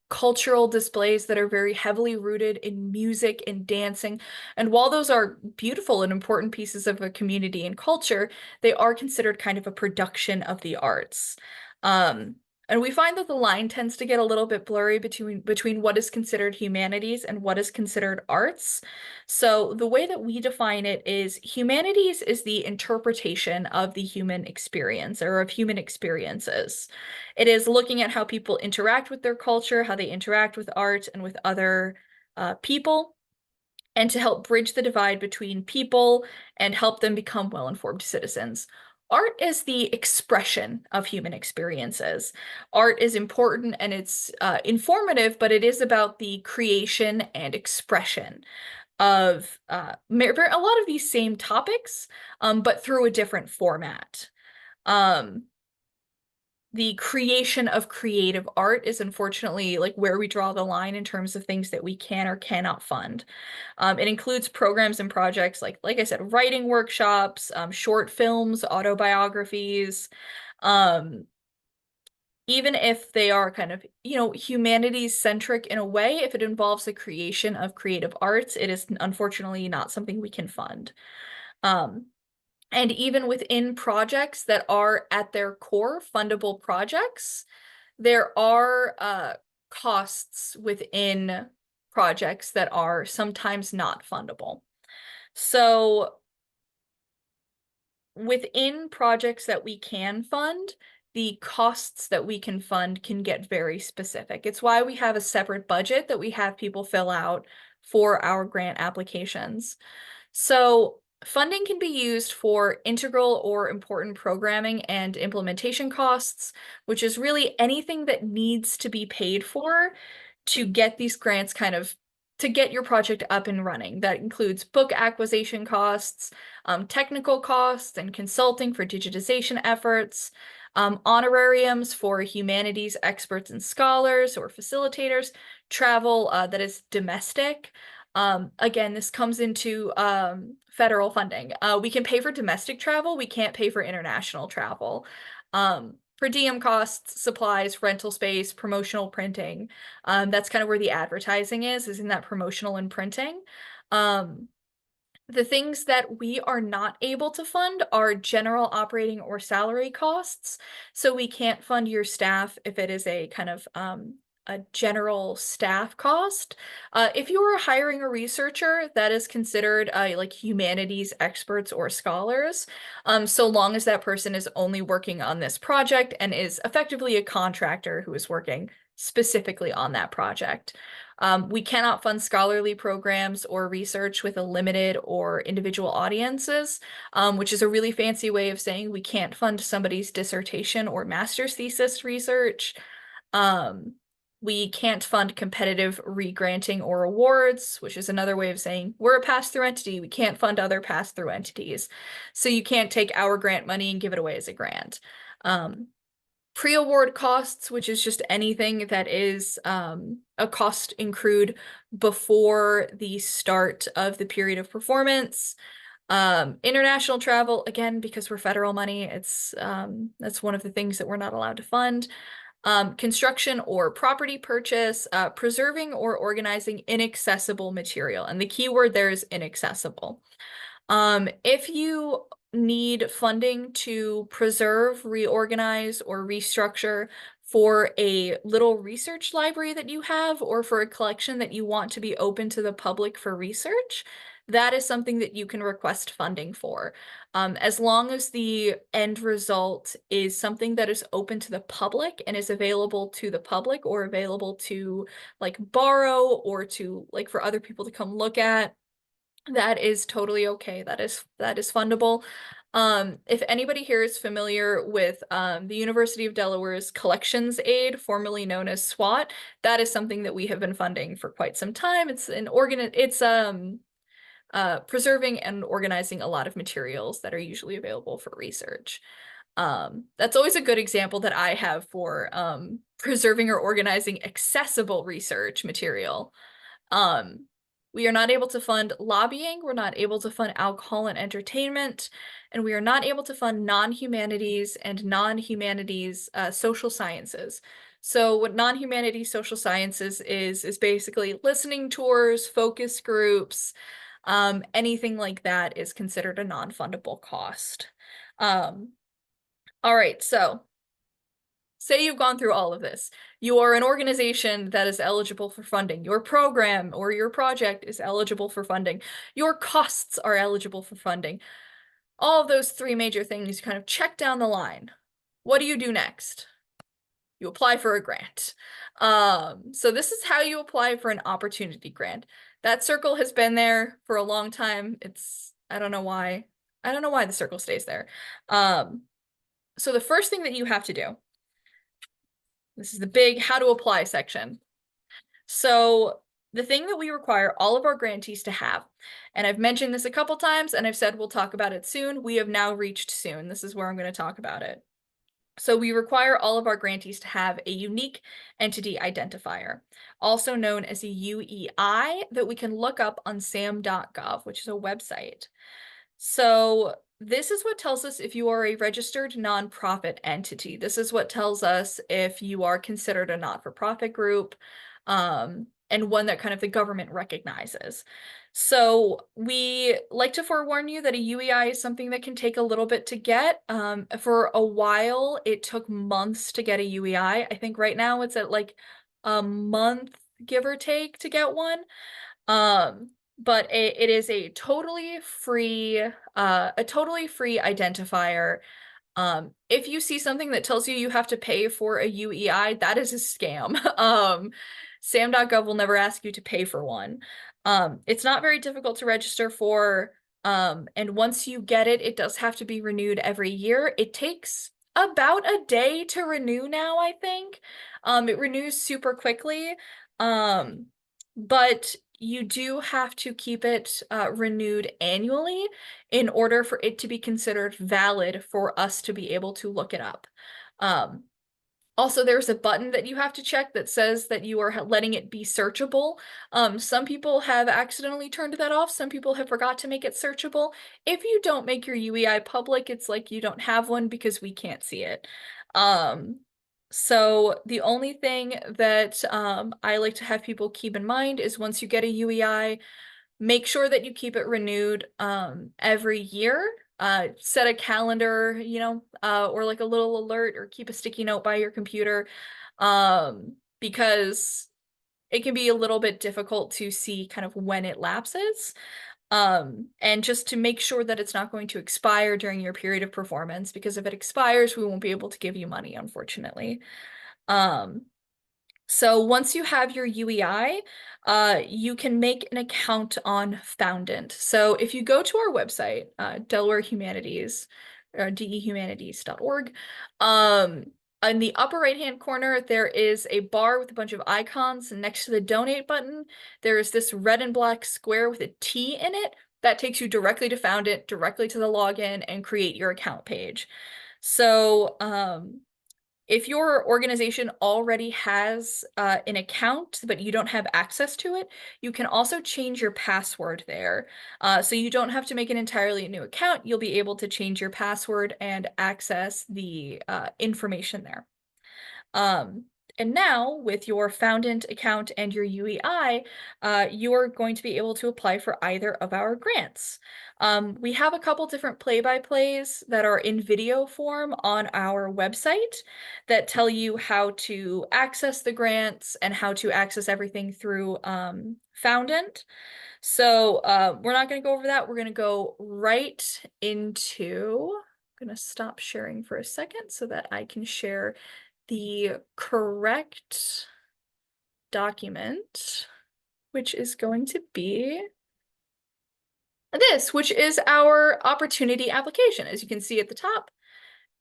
cultural displays that are very heavily rooted in music and dancing. And while those are beautiful and important pieces of a community and culture, they are considered kind of a production of the arts. Um, and we find that the line tends to get a little bit blurry between what is considered humanities and what is considered arts. So the way that we define it is humanities is the interpretation of the human experience or of human experiences. It is looking at how people interact with their culture, how they interact with art and with other people, and to help bridge the divide between people and help them become well-informed citizens. Art is the expression of human experiences. Art is important and it's informative, but it is about the creation and expression of a lot of these same topics, but through a different format. Um, the creation of creative art is unfortunately like where we draw the line in terms of things that we can or cannot fund. It includes programs and projects like I said, writing workshops, short films, autobiographies, um, even if they are kind of, humanities centric in a way, if it involves the creation of creative arts, it is unfortunately not something we can fund. Um, and even within projects that are at their core fundable projects, there are costs within projects that are sometimes not fundable. So within projects that we can fund, the costs that we can fund can get very specific. It's why we have a separate budget that we have people fill out for our grant applications. So funding can be used for integral or important programming and implementation costs, which is really anything that needs to be paid for to get these grants to get your project up and running. That includes book acquisition costs, technical costs, and consulting for digitization efforts, honorariums for humanities experts and scholars or facilitators, travel that is domestic. Again, this comes into federal funding. We can pay for domestic travel, we can't pay for international travel. Per diem costs, supplies, rental space, promotional printing. That's kind of where the advertising is in that promotional and printing. The things that we are not able to fund are general operating or salary costs. So we can't fund your staff if it is a kind of a general staff cost. If you are hiring a researcher, that is considered like humanities experts or scholars, so long as that person is only working on this project and is effectively a contractor who is working specifically on that project. We cannot fund scholarly programs or research with a limited or individual audiences, which is a really fancy way of saying we can't fund somebody's dissertation or master's thesis research. We can't fund competitive re-granting or awards, which is another way of saying we're a pass-through entity. We can't fund other pass-through entities. So you can't take our grant money and give it away as a grant. Pre-award costs, which is just anything that is a cost incurred before the start of the period of performance. International travel, again, because we're federal money, that's one of the things that we're not allowed to fund. Construction or property purchase, preserving or organizing inaccessible material. And the key word there is inaccessible. If you need funding to preserve, reorganize, or restructure for a little research library that you have, or for a collection that you want to be open to the public for research, that is something that you can request funding for. As long as the end result is something that is open to the public and is available to the public or available to like borrow or to like for other people to come look at, that is totally okay. That is fundable. If anybody here is familiar with the University of Delaware's Collections Aid, formerly known as SWAT, that is something that we have been funding for quite some time. It's preserving and organizing a lot of materials that are usually available for research. That's always a good example that I have for preserving or organizing accessible research material. We are not able to fund lobbying, we're not able to fund alcohol and entertainment, and we are not able to fund non-humanities and non-humanities social sciences. So what non-humanities social sciences is basically listening tours, focus groups, anything like that is considered a non-fundable cost. All right, so say you've gone through all of this. You are an organization that is eligible for funding. Your program or your project is eligible for funding. Your costs are eligible for funding. All of those three major things kind of check down the line. What do you do next? You apply for a grant. So this is how you apply for an opportunity grant. That circle has been there for a long time. I don't know why. I don't know why the circle stays there. So the first thing that you have to do, this is the big how to apply section. So the thing that we require all of our grantees to have, and I've mentioned this a couple times and I've said we'll talk about it soon. We have now reached soon. This is where I'm going to talk about it. So we require all of our grantees to have a unique entity identifier, also known as a UEI, that we can look up on sam.gov, which is a website. So this is what tells us if you are a registered nonprofit entity. This is what tells us if you are considered a not-for-profit group, and one that kind of the government recognizes. So we like to forewarn you that a UEI is something that can take a little bit to get. For a while, it took months to get a UEI. I think right now it's at like a month, give or take, to get one. But it is a totally free identifier. If you see something that tells you you have to pay for a UEI, that is a scam. Sam.gov will never ask you to pay for one. It's not very difficult to register for, and once you get it, it does have to be renewed every year. It takes about a day to renew now, I think. It renews super quickly. But you do have to keep it renewed annually in order for it to be considered valid for us to be able to look it up. Um, Also, there's a button that you have to check that says that you are letting it be searchable. Some people have accidentally turned that off. Some people have forgot to make it searchable. If you don't make your UEI public, it's like you don't have one because we can't see it. Um, so the only thing that I like to have people keep in mind is once you get a UEI, make sure that you keep it renewed every year. Set a calendar, or like a little alert, or keep a sticky note by your computer, because it can be a little bit difficult to see kind of when it lapses. And just to make sure that it's not going to expire during your period of performance, because if it expires, we won't be able to give you money, unfortunately. Um, so once you have your UEI, you can make an account on Foundant. So if you go to our website, Delaware Humanities, or dehumanities.org, in the upper right-hand corner, there is a bar with a bunch of icons. And next to the donate button, there is this red and black square with a T in it. That takes you directly to Foundant, directly to the login, and create your account page. So, if your organization already has an account, but you don't have access to it, you can also change your password there. So you don't have to make an entirely new account. You'll be able to change your password and access the information there. Um, and now, with your Foundant account and your UEI, you are going to be able to apply for either of our grants. We have a couple different play-by-plays that are in video form on our website that tell you how to access the grants and how to access everything through Foundant. So we're not going to go over that. We're going to go right into, I'm going to stop sharing for a second so that I can share the correct document, which is going to be this, which is our opportunity application. As you can see at the top,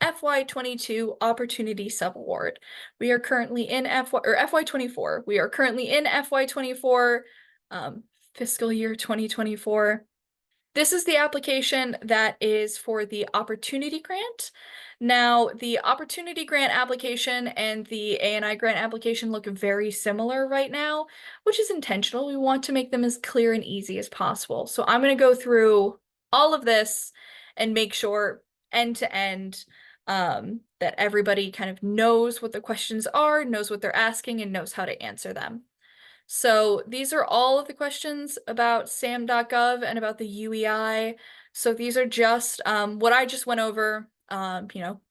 FY22 Opportunity Subaward. We are currently in FY24. We are currently in FY24, fiscal year 2024. This is the application that is for the Opportunity Grant. Now, the Opportunity Grant application and the A&I Grant application look very similar right now, which is intentional. We want to make them as clear and easy as possible. So I'm going to go through all of this and make sure end to end that everybody kind of knows what the questions are, knows what they're asking, and knows how to answer them. So these are all of the questions about sam.gov and about the UEI. So these are just what I just went over.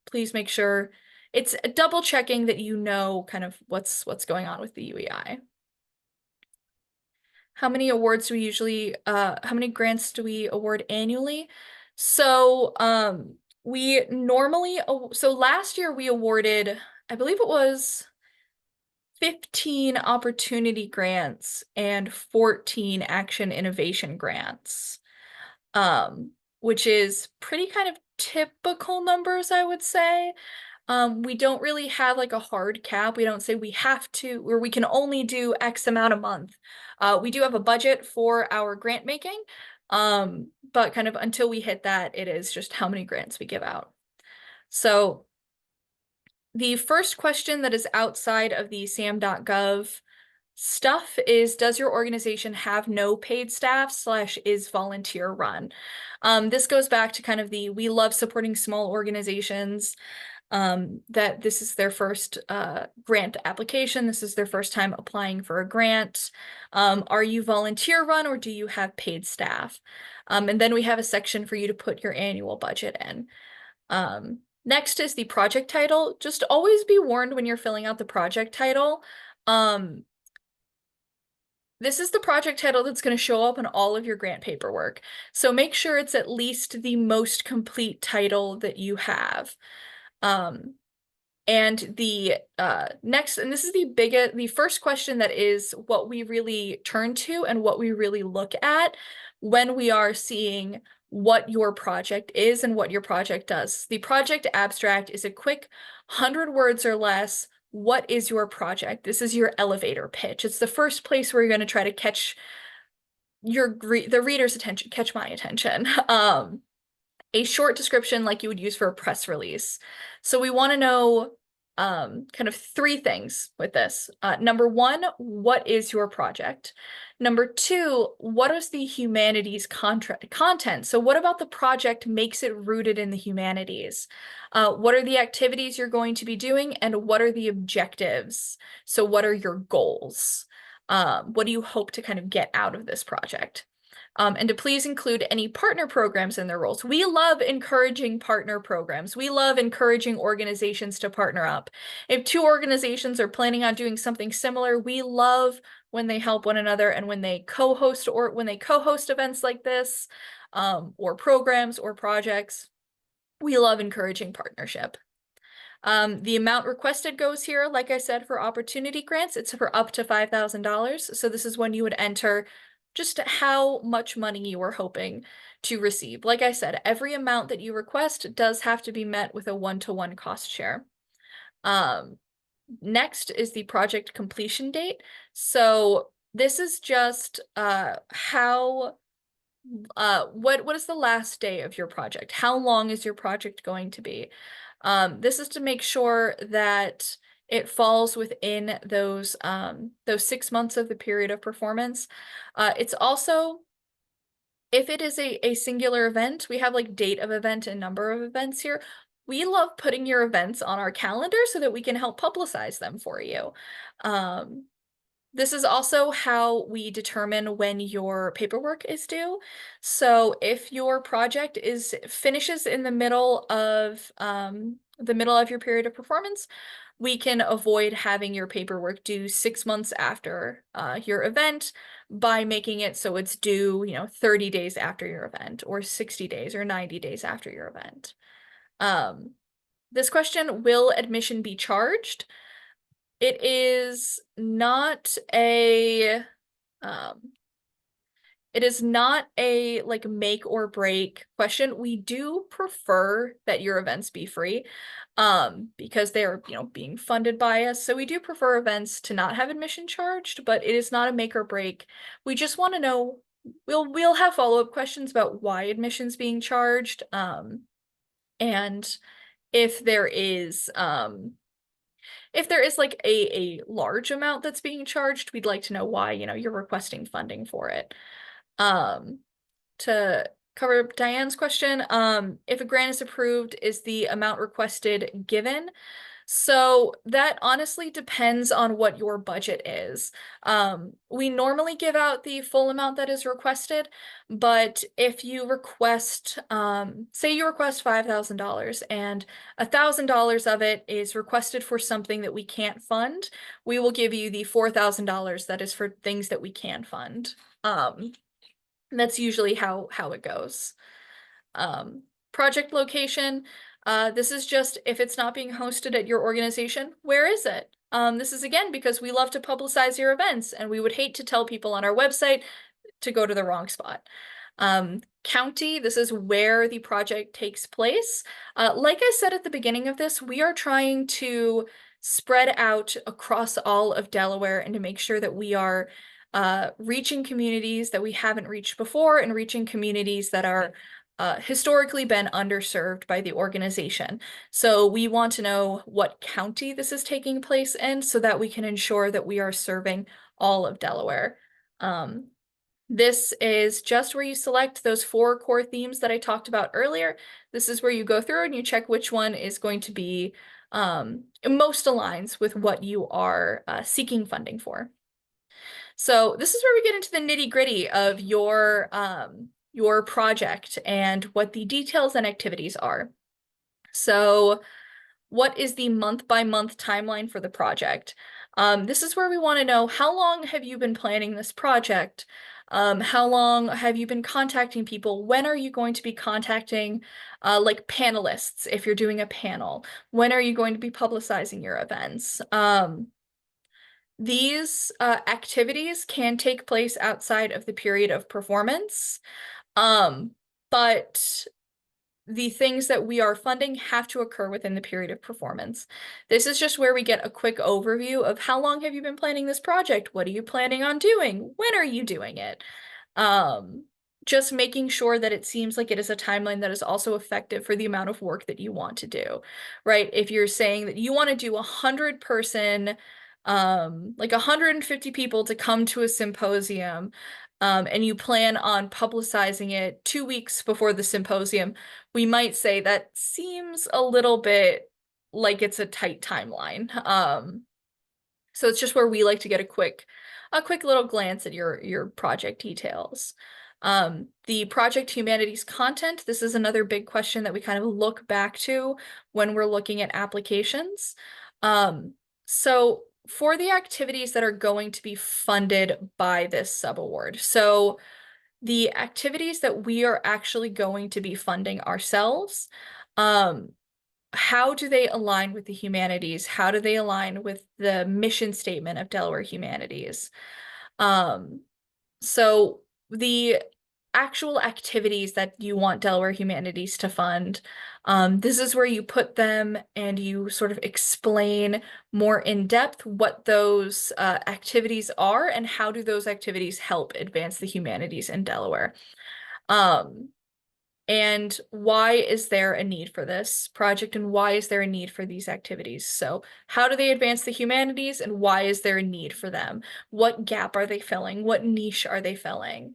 Please make sure it's double checking that you know kind of what's going on with the UEI. How many awards do we usually, how many grants do we award annually? So we normally, so last year we awarded, I believe it was 15 opportunity grants and 14 action innovation grants, which is pretty kind of typical numbers, I would say. We don't really have like a hard cap. We don't say we have to, or we can only do X amount a month. We do have a budget for our grant making, but kind of until we hit that, it is just how many grants we give out. So the first question that is outside of the sam.gov stuff is, does your organization have no paid staff / is volunteer run? This goes back to kind of the, we love supporting small organizations, that this is their first grant application. This is their first time applying for a grant. Are you volunteer run or do you have paid staff? And then we have a section for you to put your annual budget in. Next is the project title. Just always be warned when you're filling out the project title. This is the project title that's going to show up in all of your grant paperwork. So make sure it's at least the most complete title that you have. And the next, and this is the first question that is what we really turn to and what we really look at when we are seeing what your project is and what your project does. The project abstract is a quick 100 words or less what is your project? This is your elevator pitch. It's the first place where you're going to try to catch the reader's attention, catch my attention. A short description like you would use for a press release. So we want to know kind of three things with this. Number one, what is your project? Number two, what is the humanities content? So what about the project makes it rooted in the humanities? What are the activities you're going to be doing, and what are the objectives? So what are your goals? What do you hope to kind of get out of this project? And to please include any partner programs in their roles. We love encouraging partner programs. We love encouraging organizations to partner up. If two organizations are planning on doing something similar, we love when they help one another and when they co-host events like this, or programs or projects. We love encouraging partnership. The amount requested goes here, like I said, for opportunity grants. It's for up to $5,000. So this is when you would enter just how much money you are hoping to receive. Like I said, every amount that you request does have to be met with a one-to-one cost share. Next is the project completion date. So this is just what is the last day of your project? How long is your project going to be? This is to make sure that it falls within those 6 months of the period of performance. It's also, if it is a singular event, we have like date of event and number of events here. We love putting your events on our calendar so that we can help publicize them for you. This is also how we determine when your paperwork is due. So if your project finishes in the middle of your period of performance, we can avoid having your paperwork due 6 months after your event by making it so it's due, 30 days after your event, or 60 days or 90 days after your event. This question, will admission be charged? It is not a like make or break question. We do prefer that your events be free, because they're, being funded by us. So we do prefer events to not have admission charged, but it is not a make or break. We just want to know, we'll have follow-up questions about why admission's being charged, and if there is like a large amount that's being charged, we'd like to know why, you're requesting funding for it. To cover Diane's question, if a grant is approved, is the amount requested given? So that honestly depends on what your budget is. We normally give out the full amount that is requested, but if you request, say you request $5,000 and $1,000 of it is requested for something that we can't fund, we will give you the $4,000 that is for things that we can fund. That's usually how it goes. Project location. This is just if it's not being hosted at your organization, where is it? This is again because we love to publicize your events and we would hate to tell people on our website to go to the wrong spot. County, this is where the project takes place. Like I said at the beginning of this, we are trying to spread out across all of Delaware and to make sure that we are reaching communities that we haven't reached before and reaching communities that are historically been underserved by the organization. So we want to know what county this is taking place in so that we can ensure that we are serving all of Delaware. This is just where you select those 4 core themes that I talked about earlier. This is where you go through and you check which one is going to be most aligns with what you are seeking funding for. So this is where we get into the nitty-gritty of your project and what the details and activities are. So what is the month-by-month timeline for the project? This is where we want to know, how long have you been planning this project? How long have you been contacting people? When are you going to be contacting like panelists if you're doing a panel? When are you going to be publicizing your events? These activities can take place outside of the period of performance, but the things that we are funding have to occur within the period of performance. This is just where we get a quick overview of how long have you been planning this project? What are you planning on doing? When are you doing it? Um, just making sure that it seems like it is a timeline that is also effective for the amount of work that you want to do, right? If you're saying that you want to do 100-person, like 150 people to come to a symposium, and you plan on publicizing it 2 weeks before the symposium, we might say that seems a little bit like it's a tight timeline. So it's just where we like to get a quick little glance at your project details. The project humanities content, this is another big question that we kind of look back to when we're looking at applications. So for the activities that are going to be funded by this subaward, so the activities that we are actually going to be funding ourselves, um, how do they align with the humanities? How do they align with the mission statement of Delaware Humanities? Um, so the actual activities that you want Delaware Humanities to fund, this is where you put them and you sort of explain more in depth what those activities are and how do those activities help advance the humanities in Delaware. Um, and why is there a need for this project and why is there a need for these activities? So how do they advance the humanities and why is there a need for them? What gap are they filling? What niche are they filling?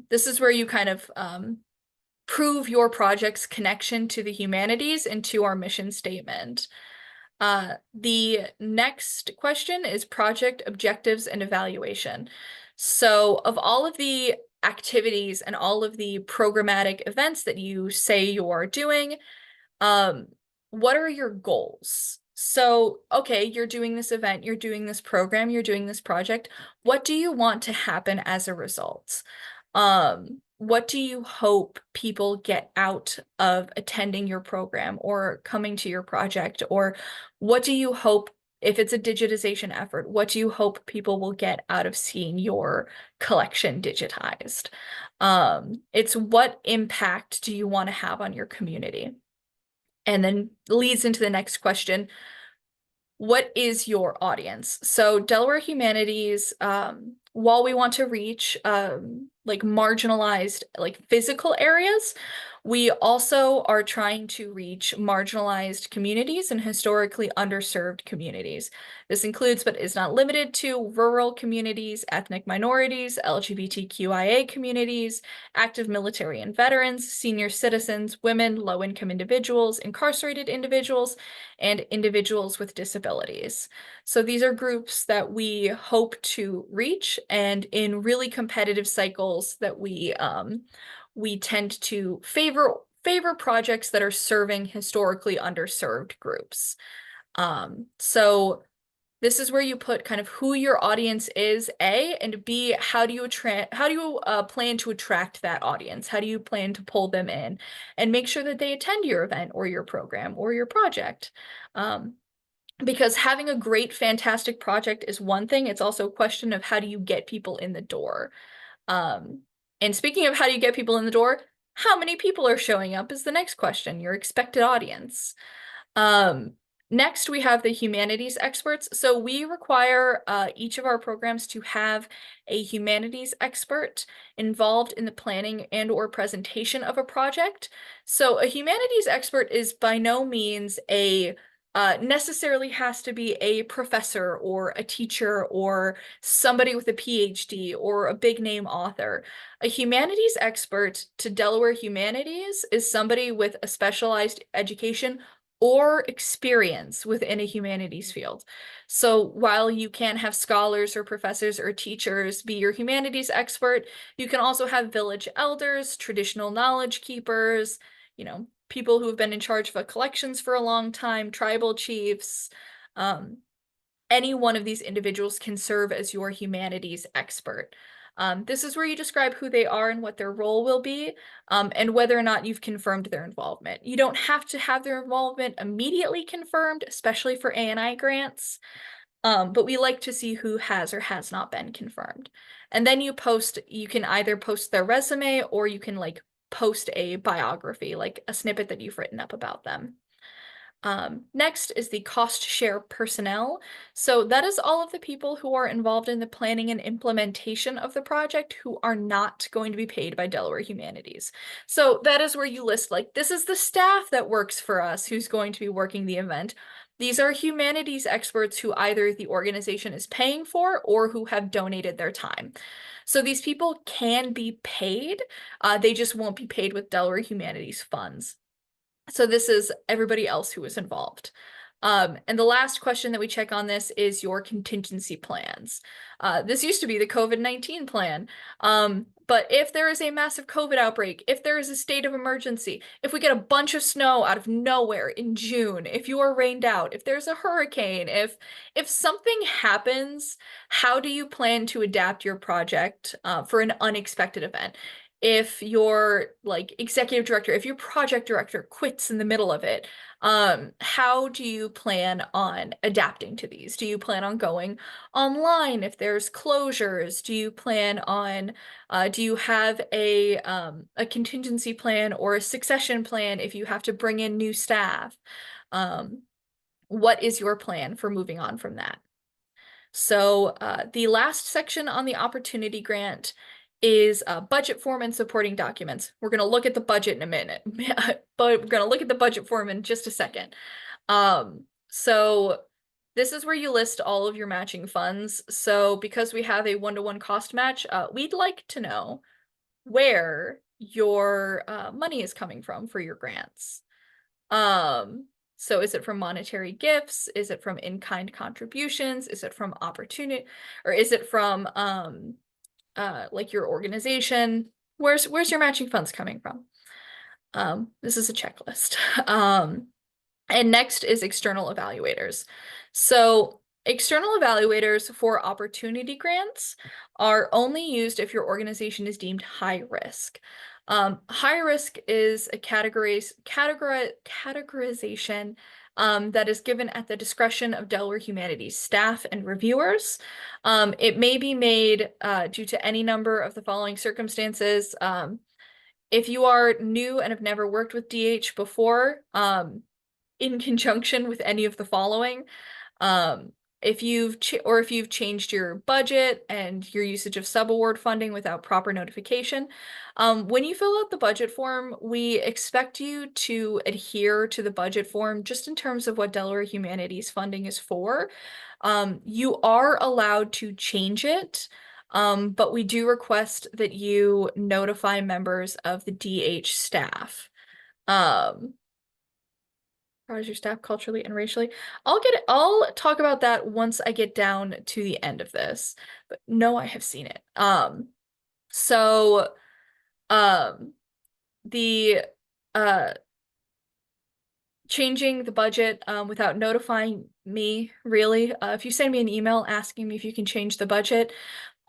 This is where you kind of prove your project's connection to the humanities and to our mission statement. The next question is project objectives and evaluation. So of all of the activities and all of the programmatic events that you say you're doing, um, what are your goals? So, okay, you're doing this event, you're doing this program, you're doing this project. What do you want to happen as a result? What do you hope people get out of attending your program or coming to your project? Or what do you hope, if it's a digitization effort, what do you hope people will get out of seeing your collection digitized? It's what impact do you want to have on your community? And then leads into the next question. What is your audience? So Delaware Humanities, while we want to reach like marginalized, like physical areas, we also are trying to reach marginalized communities and historically underserved communities. This includes, but is not limited to, rural communities, ethnic minorities, LGBTQIA communities, active military and veterans, senior citizens, women, low-income individuals, incarcerated individuals, and individuals with disabilities. So these are groups that we hope to reach, and in really competitive cycles that we tend to favor projects that are serving historically underserved groups. So this is where you put kind of who your audience is, A, and B, how do you plan to attract that audience? How do you plan to pull them in and make sure that they attend your event or your program or your project? Because having a great, fantastic project is one thing. It's also a question of how do you get people in the door? Um, and speaking of how do you get people in the door, how many people are showing up is the next question, your expected audience. Um, Next, we have the humanities experts. So we require each of our programs to have a humanities expert involved in the planning and or presentation of a project. So a humanities expert is by no means a necessarily has to be a professor or a teacher or somebody with a PhD or a big name author. A humanities expert to Delaware Humanities is somebody with a specialized education or experience within a humanities field. So while you can have scholars or professors or teachers be your humanities expert, you can also have village elders, traditional knowledge keepers, people who have been in charge of collections for a long time, tribal chiefs. Any one of these individuals can serve as your humanities expert. This is where you describe who they are and what their role will be, and whether or not you've confirmed their involvement. You don't have to have their involvement immediately confirmed, especially for A&I grants, but we like to see who has or has not been confirmed. And then you can either post their resume or you can post a biography, like a snippet that you've written up about them. Next is the cost share personnel. So that is all of the people who are involved in the planning and implementation of the project who are not going to be paid by Delaware Humanities. So that is where you list, like, this is the staff that works for us who's going to be working the event. These are humanities experts who either the organization is paying for or who have donated their time. So these people can be paid, they just won't be paid with Delaware Humanities funds. So this is everybody else who is involved. And the last question that we check on this is your contingency plans. This used to be the COVID-19 plan. But if there is a massive COVID outbreak, if there is a state of emergency, if we get a bunch of snow out of nowhere in June, if you are rained out, if there's a hurricane, if something happens, how do you plan to adapt your project for an unexpected event? If your like executive director, if your project director quits in the middle of it, how do you plan on adapting to these? Do you plan on going online if there's closures? Do you plan on, do you have a contingency plan or a succession plan if you have to bring in new staff? What is your plan for moving on from that? So the last section on the opportunity grant is budget form and supporting documents. We're going to look at the budget in a minute, but we're going to look at the budget form in just a second. So this is where you list all of your matching funds. So because we have a one-to-one cost match, we'd like to know where your money is coming from for your grants. So is it from monetary gifts? Is it from in-kind contributions? Is it from opportunity, or is it from like your organization? Where's your matching funds coming from? This is a checklist. And next is external evaluators. So external evaluators for opportunity grants are only used if your organization is deemed high risk. High risk is a categorization that is given at the discretion of Delaware Humanities staff and reviewers. It may be made due to any number of the following circumstances. If you are new and have never worked with DH before, in conjunction with any of the following, if you've changed your budget and your usage of subaward funding without proper notification, when you fill out the budget form, we expect you to adhere to the budget form just in terms of what Delaware Humanities funding is for. You are allowed to change it, but we do request that you notify members of the DH staff. How is your staff culturally and racially? I'll talk about that once I get down to the end of this. But no, I have seen it. So the changing the budget without notifying me, really. If you send me an email asking me if you can change the budget,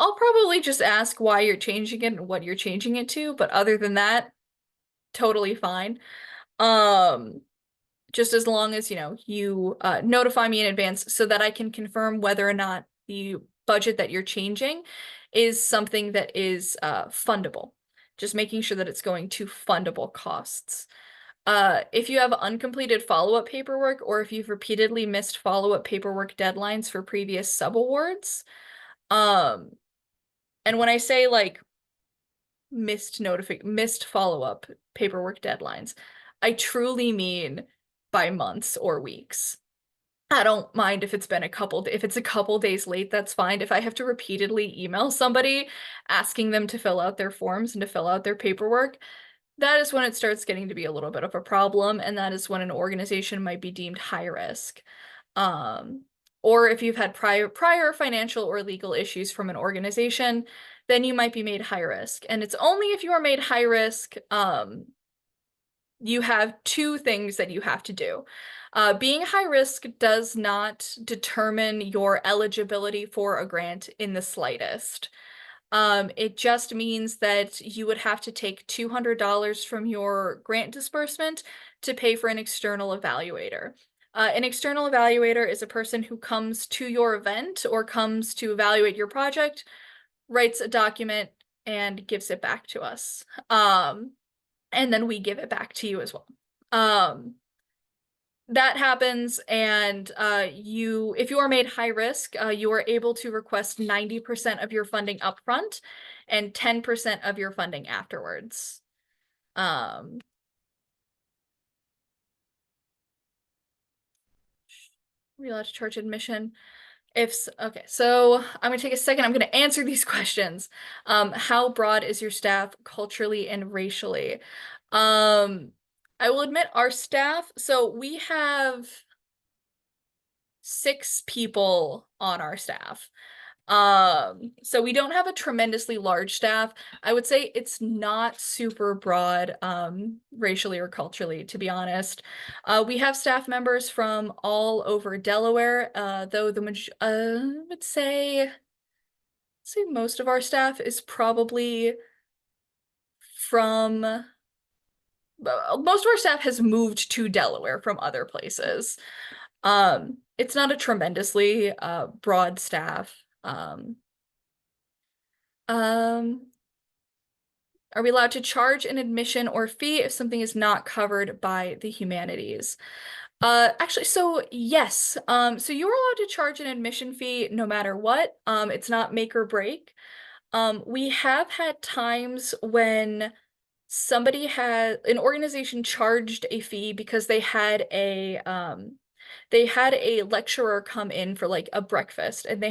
I'll probably just ask why you're changing it and what you're changing it to, but other than that, totally fine. Just as long as, you notify me in advance so that I can confirm whether or not the budget that you're changing is something that is fundable. Just making sure that it's going to fundable costs. If you have uncompleted follow-up paperwork or if you've repeatedly missed follow-up paperwork deadlines for previous subawards, and when I say like missed follow-up paperwork deadlines, I truly mean by months or weeks. I don't mind if it's been if it's a couple days late, that's fine. If I have to repeatedly email somebody asking them to fill out their forms and to fill out their paperwork, that is when it starts getting to be a little bit of a problem, and that is when an organization might be deemed high risk. Or if you've had prior financial or legal issues from an organization, then you might be made high risk. And it's only if you are made high risk, you have two things that you have to do. Being high risk does not determine your eligibility for a grant in the slightest. It just means that you would have to take $200 from your grant disbursement to pay for an external evaluator. An external evaluator is a person who comes to your event or comes to evaluate your project, writes a document, and gives it back to us. and then we give it back to you as well. Um, that happens, and if you are made high risk, you are able to request 90% of your funding upfront and 10% of your funding afterwards. Um, are we allowed to charge admission? Okay, so I'm gonna take a second. I'm gonna answer these questions. How broad is your staff culturally and racially? I will admit our staff, so we have 6 people on our staff. So we don't have a tremendously large staff. I would say it's not super broad, racially or culturally, to be honest. We have staff members from all over Delaware, though I would say most of our staff is probably from most of our staff has moved to Delaware from other places. It's not a tremendously broad staff. Um, are we allowed to charge an admission or fee if something is not covered by the humanities? Actually, so yes. So you're allowed to charge an admission fee no matter what. It's not make or break. We have had times when an organization charged a fee because they had a lecturer come in for like a breakfast and they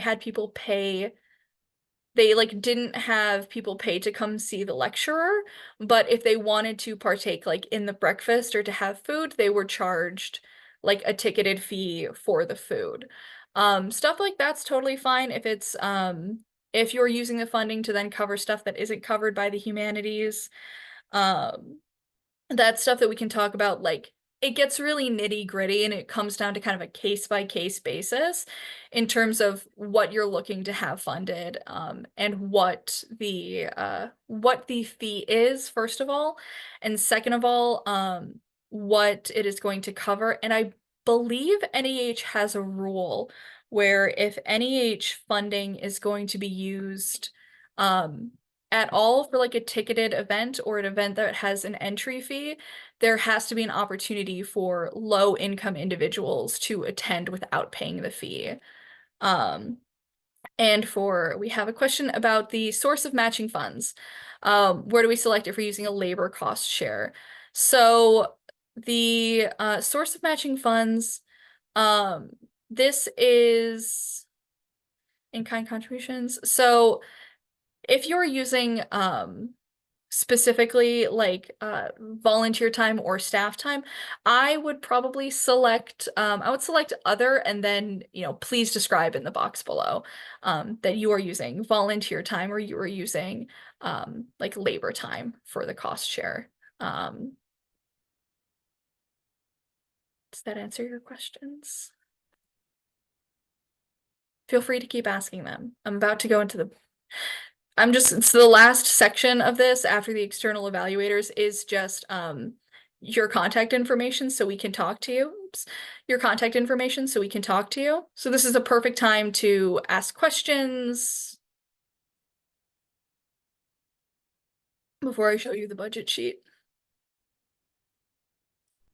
like didn't have people pay to come see the lecturer, but if they wanted to partake like in the breakfast or to have food, they were charged like a ticketed fee for the food. Stuff like that's totally fine if you're using the funding to then cover stuff that isn't covered by the humanities. Um, that's stuff that we can talk about. Like, it gets really nitty gritty and it comes down to kind of a case by case basis in terms of what you're looking to have funded, and what the fee is, first of all, and second of all, what it is going to cover. And I believe NEH has a rule where if NEH funding is going to be used, um, at all for like a ticketed event or an event that has an entry fee, there has to be an opportunity for low income individuals to attend without paying the fee. Um, we have a question about the source of matching funds. Where do we select if we're using a labor cost share? So the source of matching funds, um, this is in-kind contributions. So if you're using specifically like volunteer time or staff time, I would select other and then, please describe in the box below that you are using volunteer time or you are using like labor time for the cost share. Um, does that answer your questions? Feel free to keep asking them. I'm about to go into it's the last section of this after the external evaluators is just your contact information so we can talk to you. Oops. Your contact information so we can talk to you. So this is a perfect time to ask questions before I show you the budget sheet.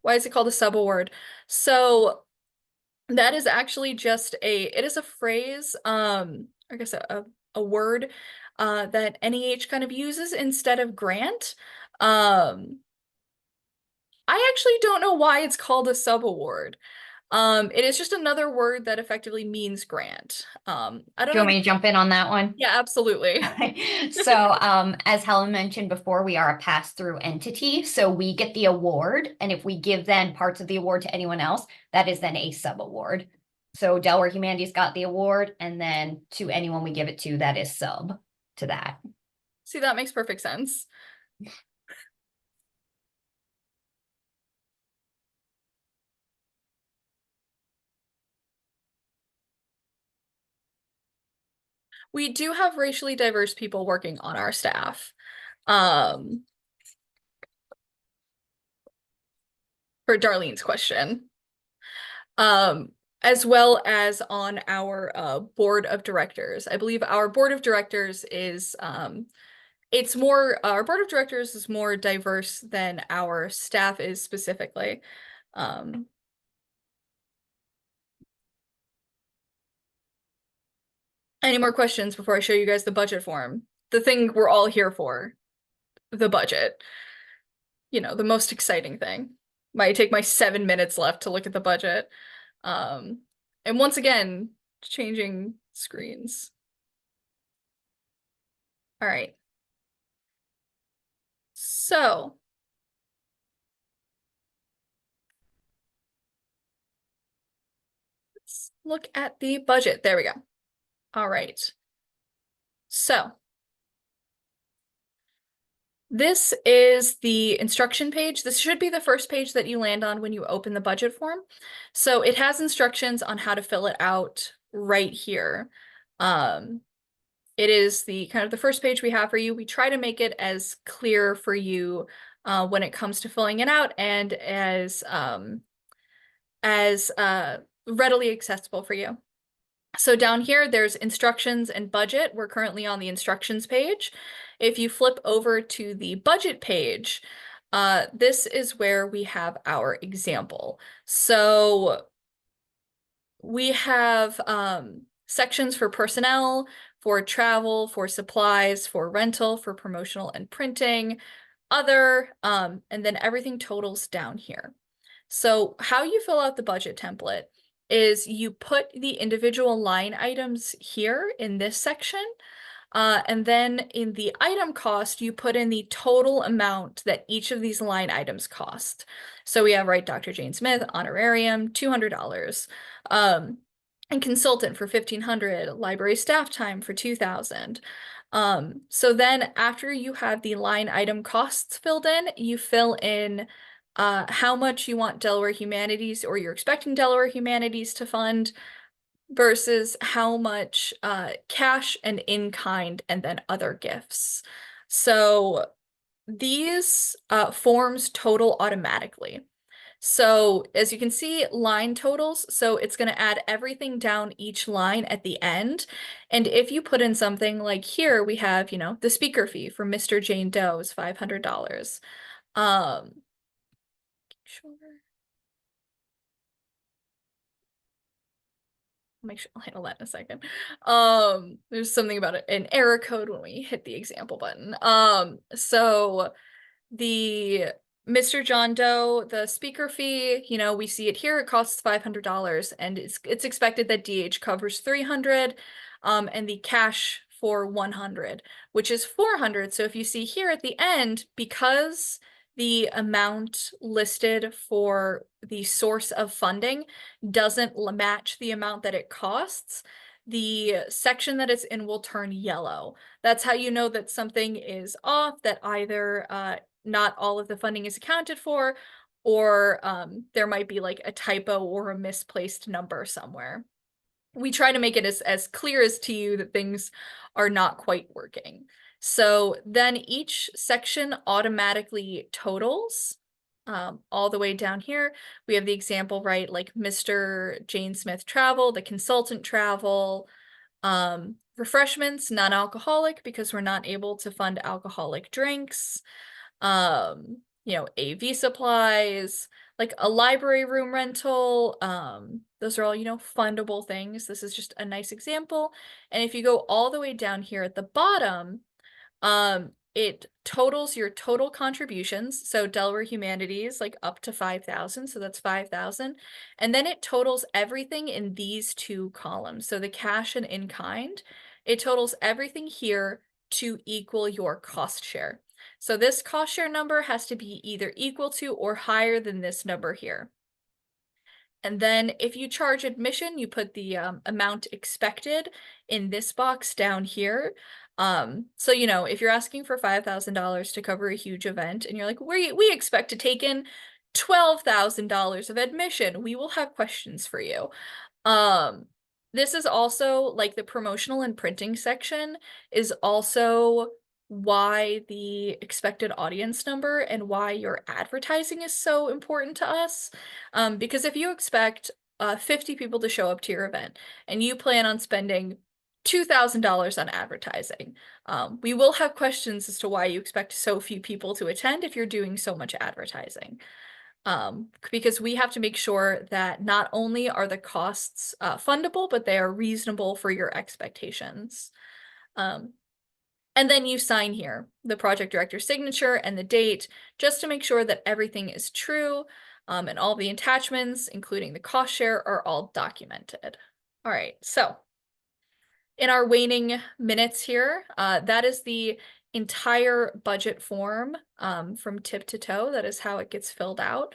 Why is it called a subaward? So that is actually it is a phrase, I guess a word that NEH kind of uses instead of grant. Um, I actually don't know why it's called a subaward. It is just another word that effectively means grant. I don't Do you want know. me to jump in on that one? Yeah, absolutely. So, as Helen mentioned before, we are a pass-through entity. So we get the award, and if we give then parts of the award to anyone else, that is then a sub-award. So Delaware Humanities got the award, and then to anyone we give it to, that is sub to that. See, that makes perfect sense. We do have racially diverse people working on our staff. Um, for Darlene's question. As well as on our board of directors. I believe our board of directors It's more, our board of directors is more diverse than our staff is specifically. Any more questions before I show you guys the budget form? The thing we're all here for, the budget. You know, the most exciting thing. Might take my 7 minutes left to look at the budget. Um, and once again, changing screens. All right. So let's look at the budget. There we go. All right. So this is the instruction page. This should be the first page that you land on when you open the budget form. So it has instructions on how to fill it out right here. It is the kind of the first page we have for you. We try to make it as clear for you when it comes to filling it out and as readily accessible for you. So down here, there's instructions and budget. We're currently on the instructions page. If you flip over to the budget page, this is where we have our example. So we have sections for personnel, for travel, for supplies, for rental, for promotional and printing, other, and then everything totals down here. So how you fill out the budget template is you put the individual line items here in this section, and then in the item cost, you put in the total amount that each of these line items cost. So we have, right, Dr. Jane Smith, honorarium, $200, and consultant for $1,500, library staff time for $2,000. So then after you have the line item costs filled in, you fill in how much you want Delaware Humanities or you're expecting Delaware Humanities to fund versus how much cash and in-kind and then other gifts. So these forms total automatically. So as you can see, line totals, so it's going to add everything down each line at the end. And if you put in something like here, we have, you know, the speaker fee for Mr. Jane Doe is $500. Sure. Make sure I'll handle that in a second. There's something about an error code when we hit the example button. So the Mr. John Doe, the speaker fee, you know, we see it here, it costs $500 and it's expected that DH covers 300, and the cash for 100, which is 400. So if you see here at the end, because the amount listed for the source of funding doesn't match the amount that it costs, the section that it's in will turn yellow. That's how you know that something is off, that either not all of the funding is accounted for, or there might be like a typo or a misplaced number somewhere. We try to make it as clear as to you that things are not quite working. So then each section automatically totals all the way down here. We have the example, right? Like Mr. Jane Smith travel, the consultant travel, refreshments, non-alcoholic because we're not able to fund alcoholic drinks, you know, AV supplies, like a library room rental. Those are all, you know, fundable things. This is just a nice example. And if you go all the way down here at the bottom, it totals your total contributions. So Delaware Humanities, like up to 5,000. So that's 5,000. And then it totals everything in these two columns. So the cash and in kind, it totals everything here to equal your cost share. So this cost share number has to be either equal to or higher than this number here. And then if you charge admission, you put the amount expected in this box down here. So, you know, if you're asking for $5,000 to cover a huge event and you're like, we expect to take in $12,000 of admission, we will have questions for you. This is also like the promotional and printing section is also why the expected audience number and why your advertising is so important to us. Because if you expect 50 people to show up to your event and you plan on spending $2,000 on advertising. We will have questions as to why you expect so few people to attend if you're doing so much advertising. Because we have to make sure that not only are the costs fundable, but they are reasonable for your expectations. And then you sign here, the project director's signature and the date, just to make sure that everything is true, and all the attachments, including the cost share, are all documented. All right, so in our waning minutes here, that is the entire budget form from tip to toe. That is how it gets filled out.